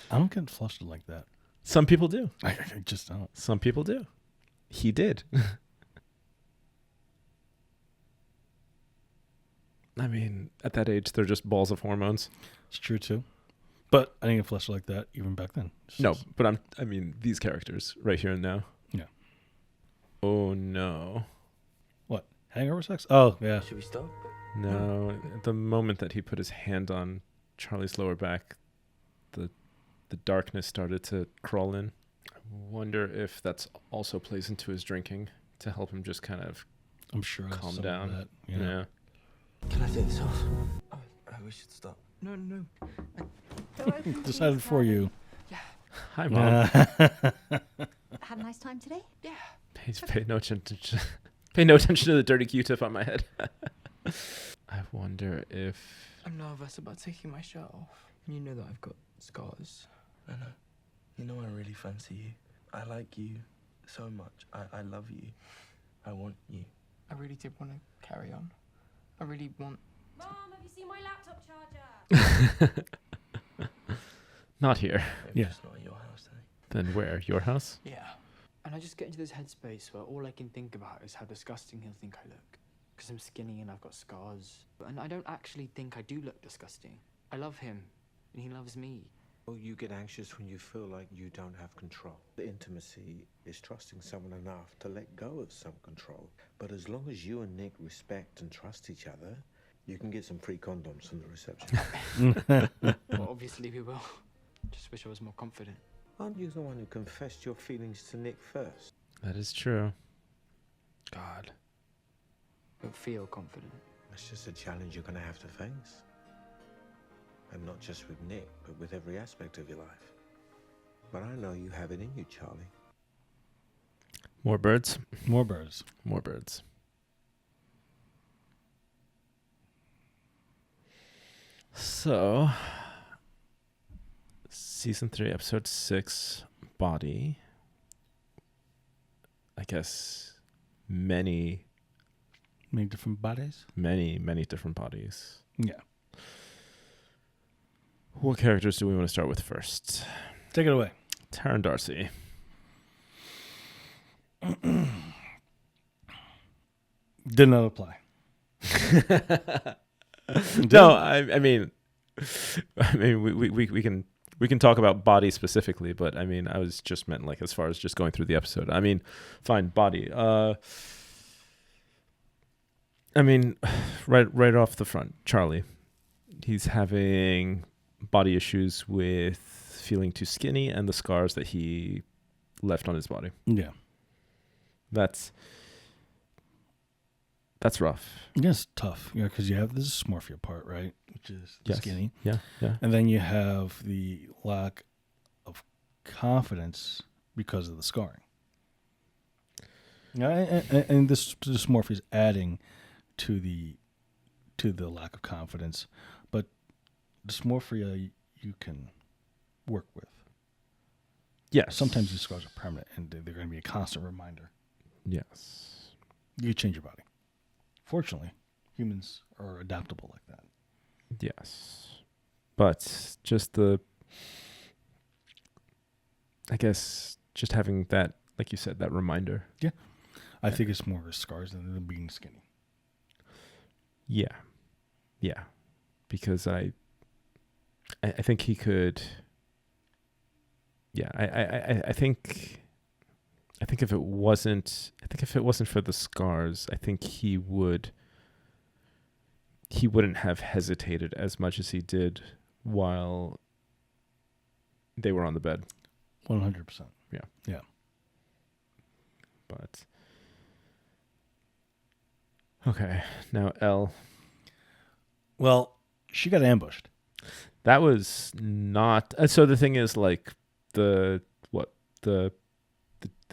Speaker 2: I don't get flustered like that.
Speaker 1: Some people do.
Speaker 2: I just don't.
Speaker 1: Some people do. He did. I mean, at that age, they're just balls of hormones.
Speaker 2: It's true too. But I didn't get flustered like that even back then.
Speaker 1: No, but I mean, these characters right here and now.
Speaker 2: Yeah.
Speaker 1: Oh no.
Speaker 2: What? Hangover sex? Oh yeah.
Speaker 9: Should we stop?
Speaker 1: No. At the moment that he put his hand on Charlie's lower back, the darkness started to crawl in. I wonder if that's also plays into his drinking to help him just kind of,
Speaker 2: I'm sure,
Speaker 1: calm
Speaker 2: some
Speaker 1: down.
Speaker 2: of that, yeah.
Speaker 9: Can I take this off? We should stop.
Speaker 6: No.
Speaker 2: Decided for you.
Speaker 6: Yeah.
Speaker 1: Hi, Mom.
Speaker 11: Had a nice time today?
Speaker 6: Yeah.
Speaker 1: Pay no attention. Pay no attention to the dirty Q-tip on my head. I wonder if
Speaker 6: I'm nervous about taking my shirt off. You know that I've got scars.
Speaker 9: I know. You know I really fancy you. I like you so much. I love you. I want you.
Speaker 6: I really did want to carry on. I really want...
Speaker 5: Mom, have you seen my laptop charger?
Speaker 1: not here.
Speaker 9: Maybe just not at your house today.
Speaker 1: Then where? Your house?
Speaker 6: Yeah. And I just get into this headspace where all I can think about is how disgusting he'll think I look. Because I'm skinny and I've got scars. And I don't actually think I do look disgusting. I love him, and he loves me.
Speaker 3: Well, you get anxious when you feel like you don't have control. The intimacy is trusting someone enough to let go of some control. But as long as you and Nick respect and trust each other, you can get some free condoms from the reception.
Speaker 6: Well, obviously we will. Just wish I was more confident.
Speaker 3: Aren't you the one who confessed your feelings to Nick first?
Speaker 1: That is true. God.
Speaker 6: Don't feel confident.
Speaker 3: That's just a challenge you're going to have to face. And not just with Nick, but with every aspect of your life. But I know you have it in you, Charlie.
Speaker 1: More birds?
Speaker 2: More birds.
Speaker 1: More birds. So, season 3, episode 6, Body. I guess many
Speaker 2: different bodies?
Speaker 1: Many different bodies.
Speaker 2: Yeah.
Speaker 1: What characters do we want to start with first?
Speaker 2: Take it away.
Speaker 1: Taryn Darcy.
Speaker 2: Did not apply.
Speaker 1: No, I mean we can talk about Body specifically, but I mean I was just meant like as far as just going through the episode. I mean, fine, Body. I mean, right off the front, Charlie. He's having body issues with feeling too skinny and the scars that he left on his body.
Speaker 2: Yeah.
Speaker 1: That's rough.
Speaker 2: Yeah, it's tough. Yeah, because you have this dysmorphia part, right? Which is skinny.
Speaker 1: Yeah.
Speaker 2: And then you have the lack of confidence because of the scarring. Yeah, and this dysmorphia is adding to the lack of confidence. But dysmorphia you can work with.
Speaker 1: Yes.
Speaker 2: Sometimes these scars are permanent and they're going to be a constant reminder.
Speaker 1: Yes.
Speaker 2: You change your body. Fortunately, humans are adaptable like that.
Speaker 1: Yes. But just I guess just having that, like you said, that reminder.
Speaker 2: Yeah. I think it's more of his scars than them being skinny.
Speaker 1: Yeah. Yeah. Because I think he could. Yeah, I think if it wasn't for the scars, I think he wouldn't have hesitated as much as he did while they were on the bed.
Speaker 2: 100%.
Speaker 1: Yeah.
Speaker 2: Yeah.
Speaker 1: But okay, now L.
Speaker 2: Well, she got ambushed.
Speaker 1: That was not. So the thing is, like, the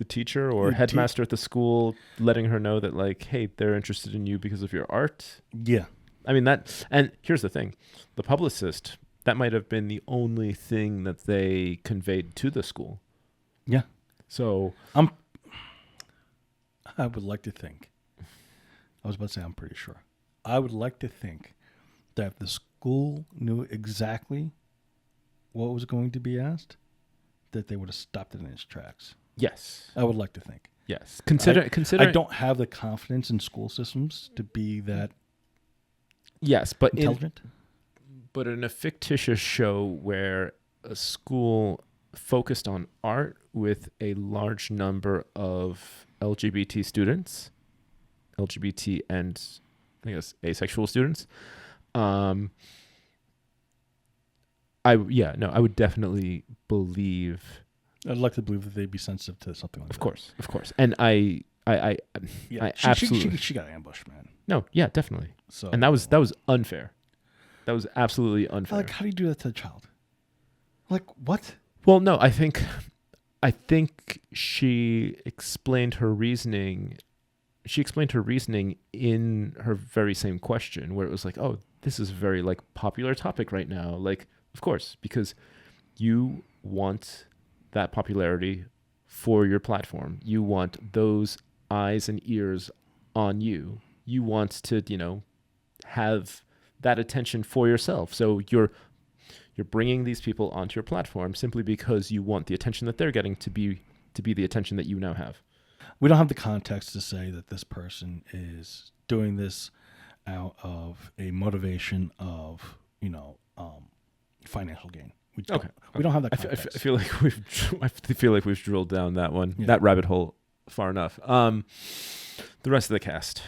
Speaker 1: teacher or headmaster at the school letting her know that, like, hey, they're interested in you because of your art.
Speaker 2: Yeah.
Speaker 1: I mean that. And here's the thing: the publicist. That might have been the only thing that they conveyed to the school.
Speaker 2: Yeah.
Speaker 1: So
Speaker 2: I would like to think. I was about to say I'm pretty sure. I would like to think that the school knew exactly what was going to be asked, that they would have stopped it in its tracks.
Speaker 1: Yes.
Speaker 2: I would like to think.
Speaker 1: Yes. Consider.
Speaker 2: I don't have the confidence in school systems to be that.
Speaker 1: Yes, but
Speaker 2: intelligent.
Speaker 1: But in a fictitious show where a school focused on art with a large number of LGBT students, LGBT and I guess asexual students, I would definitely believe.
Speaker 2: I'd like to believe that they'd be sensitive to something like that.
Speaker 1: Of course, and I absolutely.
Speaker 2: She got ambushed, man.
Speaker 1: No, yeah, definitely.
Speaker 2: So,
Speaker 1: and that was unfair. That was absolutely unfair.
Speaker 2: Like, how do you do that to a child? Like, what?
Speaker 1: Well, no, I think she explained her reasoning. She explained her reasoning in her very same question, where it was like, "Oh, this is a very like popular topic right now." Like, of course, because you want that popularity for your platform. You want those eyes and ears on you. You want to, have that attention for yourself. So you're bringing these people onto your platform simply because you want the attention that they're getting to be the attention that you now have.
Speaker 2: We don't have the context to say that this person is doing this out of a motivation of, financial gain. We don't have that context.
Speaker 1: I feel like we've drilled down that one, that rabbit hole far enough. The rest of the cast,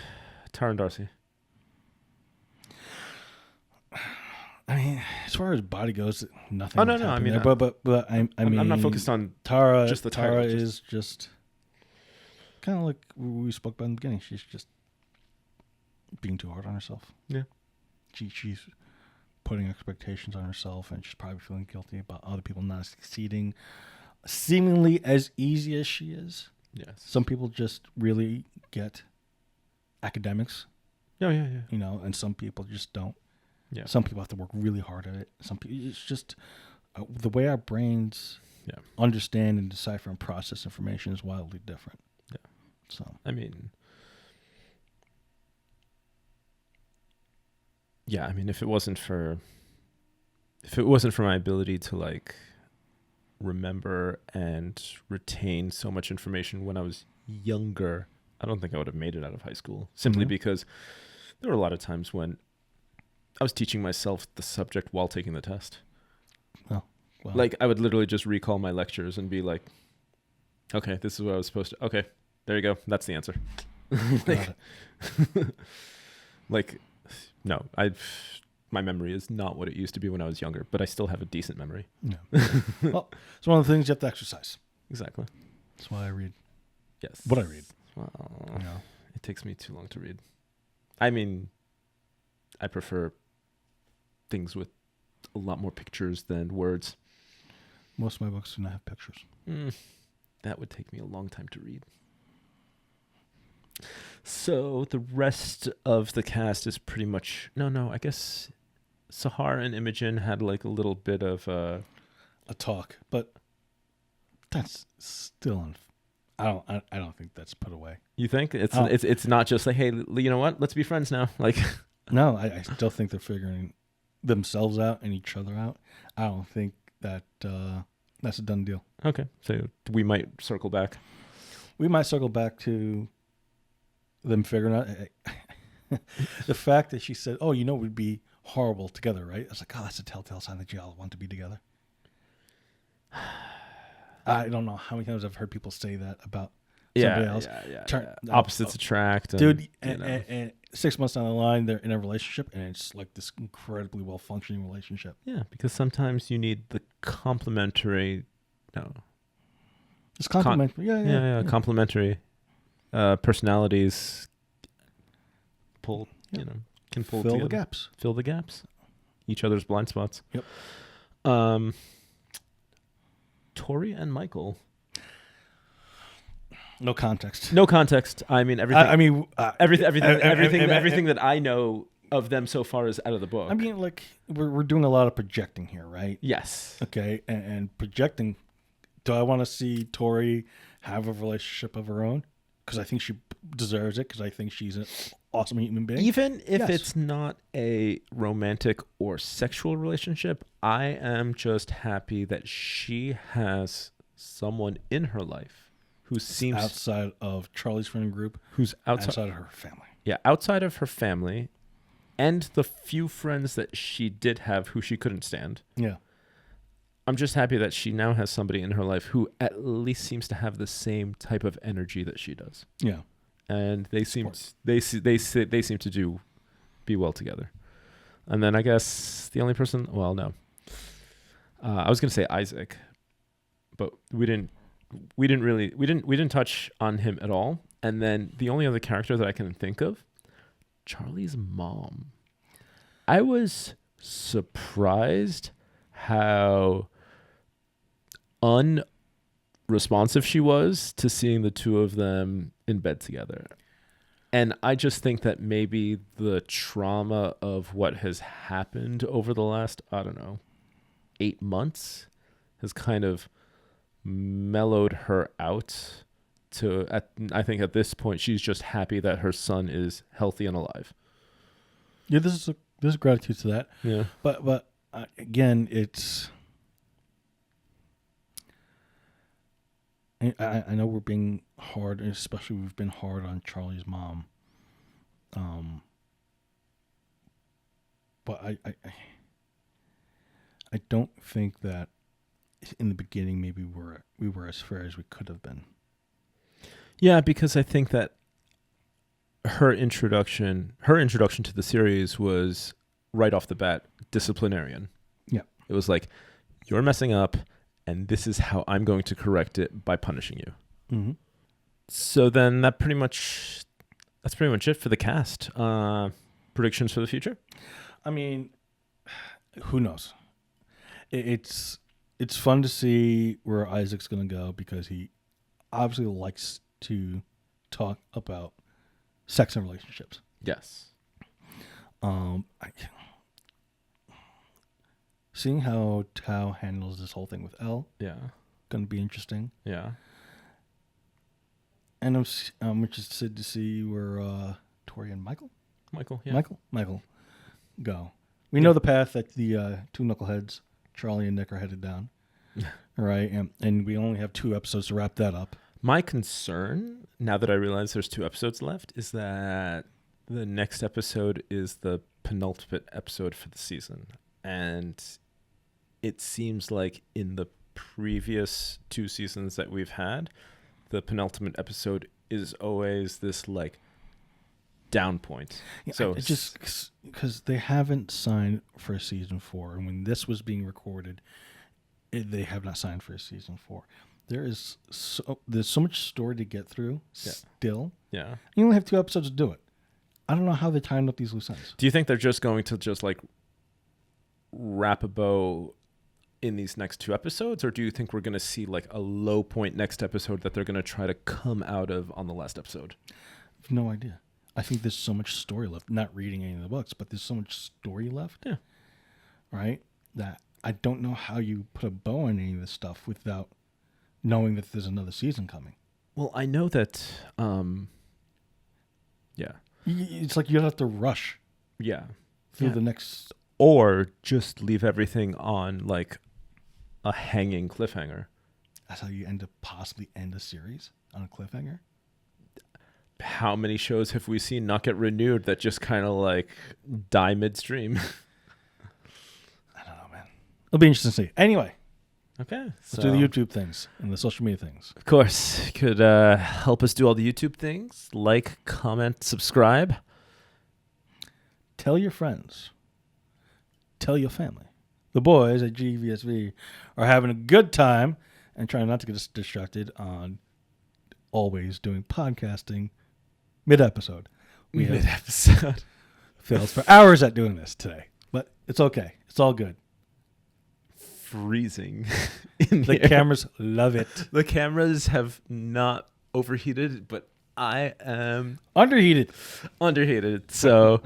Speaker 1: Tara and Darcy.
Speaker 2: I mean, as far as body goes, nothing.
Speaker 1: Oh no! I mean,
Speaker 2: there, but I mean,
Speaker 1: I'm not focused on
Speaker 2: Tara.
Speaker 1: Just the
Speaker 2: Tara
Speaker 1: title,
Speaker 2: is just kind of like we spoke about in the beginning. She's just being too hard on herself.
Speaker 1: Yeah,
Speaker 2: she's putting expectations on herself, and she's probably feeling guilty about other people not succeeding, seemingly as easy as she is.
Speaker 1: Yes,
Speaker 2: some people just really get academics.
Speaker 1: Yeah.
Speaker 2: And some people just don't.
Speaker 1: Yeah.
Speaker 2: Some people have to work really hard at it. Some people, it's just the way our brains understand and decipher and process information is wildly different.
Speaker 1: Yeah.
Speaker 2: So
Speaker 1: I mean, if it wasn't for my ability to like remember and retain so much information when I was younger, I don't think I would have made it out of high school. Simply because there were a lot of times when I was teaching myself the subject while taking the test.
Speaker 2: Oh, wow.
Speaker 1: Like I would literally just recall my lectures and be like, okay, this is what I was supposed to. Okay, there you go. That's the answer. No, my memory is not what it used to be when I was younger, but I still have a decent memory.
Speaker 2: Yeah. Well, it's one of the things you have to exercise.
Speaker 1: Exactly.
Speaker 2: That's why I read.
Speaker 1: Yes.
Speaker 2: What I read.
Speaker 1: Well, it takes me too long to read. I mean, I prefer things with a lot more pictures than words.
Speaker 2: Most of my books do not have pictures.
Speaker 1: That would take me a long time to read. So the rest of the cast is pretty much no. I guess Sahar and Imogen had like a little bit of a
Speaker 2: talk, but that's still I don't think that's put away.
Speaker 1: You think it's not just like, hey, you know what? Let's be friends now. Like,
Speaker 2: no, I still think they're figuring themselves out and each other out. I don't think that that's a done deal.
Speaker 1: Okay, so we might circle back.
Speaker 2: we might circle back to them figuring out the fact that she said, "Oh, we'd be horrible together, right?" I was like, "Oh, that's a telltale sign that y'all want to be together." I don't know how many times I've heard people say that about somebody else.
Speaker 1: Opposites attract,
Speaker 2: dude. And 6 months down the line, they're in a relationship, and it's like this incredibly well functioning relationship.
Speaker 1: Yeah, because sometimes you need the complementary. No,
Speaker 2: it's complementary. Yeah.
Speaker 1: Complementary personalities pull. Can pull
Speaker 2: fill
Speaker 1: together.
Speaker 2: the gaps.
Speaker 1: Fill the gaps. Each other's blind spots.
Speaker 2: Yep.
Speaker 1: Tori and Michael.
Speaker 2: No context.
Speaker 1: No context. I mean, everything. Everything that I know of them so far is out of the book.
Speaker 2: I mean, like we're doing a lot of projecting here, right?
Speaker 1: Yes.
Speaker 2: Okay, and projecting. Do I want to see Tori have a relationship of her own? Because I think she deserves it. Because I think she's an awesome human being.
Speaker 1: Even if it's not a romantic or sexual relationship, I am just happy that she has someone in her life who seems
Speaker 2: outside of Charlie's friend group,
Speaker 1: who's outside
Speaker 2: of her family.
Speaker 1: Yeah, outside of her family, and the few friends that she did have who she couldn't stand.
Speaker 2: Yeah.
Speaker 1: I'm just happy that she now has somebody in her life who at least seems to have the same type of energy that she does.
Speaker 2: Yeah.
Speaker 1: And they seem to be well together. And then I guess the only person, well, no. I was going to say Isaac, but we didn't touch on him at all. And then the only other character that I can think of, Charlie's mom. I was surprised how unresponsive she was to seeing the two of them in bed together. And I just think that maybe the trauma of what has happened over the last, 8 months has kind of mellowed her out to, I think at this point, she's just happy that her son is healthy and alive.
Speaker 2: Yeah, there's gratitude to that.
Speaker 1: Yeah.
Speaker 2: But again, it's... I know we're being hard, and especially we've been hard on Charlie's mom. But I don't think that in the beginning maybe we were as fair as we could have been.
Speaker 1: Yeah, because I think that her introduction to the series was right off the bat disciplinarian.
Speaker 2: Yeah.
Speaker 1: It was like, you're messing up, and this is how I'm going to correct it by punishing you.
Speaker 2: Mm-hmm.
Speaker 1: So then that's pretty much it for the cast. Predictions for the future?
Speaker 2: I mean, who knows? It's fun to see where Isaac's going to go because he obviously likes to talk about sex and relationships.
Speaker 1: Yes.
Speaker 2: Seeing how Tao handles this whole thing with Elle, going to be interesting.
Speaker 1: Yeah.
Speaker 2: And I'm interested to see where Tori and Michael go. We know the path that the two knuckleheads, Charlie and Nick, are headed down. Right? And we only have 2 episodes to wrap that up.
Speaker 1: My concern, now that I realize there's 2 episodes left, is that the next episode is the penultimate episode for the season. And it seems like in the previous 2 seasons that we've had, the penultimate episode is always this like down point.
Speaker 2: Yeah,
Speaker 1: so
Speaker 2: it's just because they haven't signed for season 4, and when this was being recorded, they have not signed for season 4. There's so much story to get through still.
Speaker 1: Yeah,
Speaker 2: you only have 2 episodes to do it. I don't know how they timed up these loose ends.
Speaker 1: Do you think they're just going to just like wrap a bow in these next 2 episodes, or do you think we're going to see like a low point next episode that they're going to try to come out of on the last episode?
Speaker 2: I have no idea. I think there's so much story left. Not reading any of the books, but there's so much story left.
Speaker 1: Yeah.
Speaker 2: Right? That I don't know how you put a bow on any of this stuff without knowing that there's another season coming.
Speaker 1: Well, I know that,
Speaker 2: It's like you'd have to rush.
Speaker 1: Yeah.
Speaker 2: Through the next...
Speaker 1: Or just leave everything on like a hanging cliffhanger.
Speaker 2: That's how you possibly end a series? on a cliffhanger.
Speaker 1: How many shows have we seen not get renewed that just kind of like die midstream?
Speaker 2: I don't know, man. It'll be interesting to see. Anyway.
Speaker 1: Okay.
Speaker 2: Let's do the YouTube things and the social media things.
Speaker 1: Of course. You could help us do all the YouTube things. Like, comment, subscribe.
Speaker 2: Tell your friends. Tell your family. The boys at GVSV are having a good time and trying not to get distracted on always doing podcasting mid-episode. We
Speaker 1: mid-episode.
Speaker 2: failed for hours at doing this today, but it's okay. It's all good.
Speaker 1: Freezing.
Speaker 2: The cameras love it.
Speaker 1: The cameras have not overheated, but I am
Speaker 2: underheated.
Speaker 1: So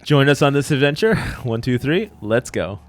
Speaker 1: join us on this adventure. 1, 2, 3. Let's go.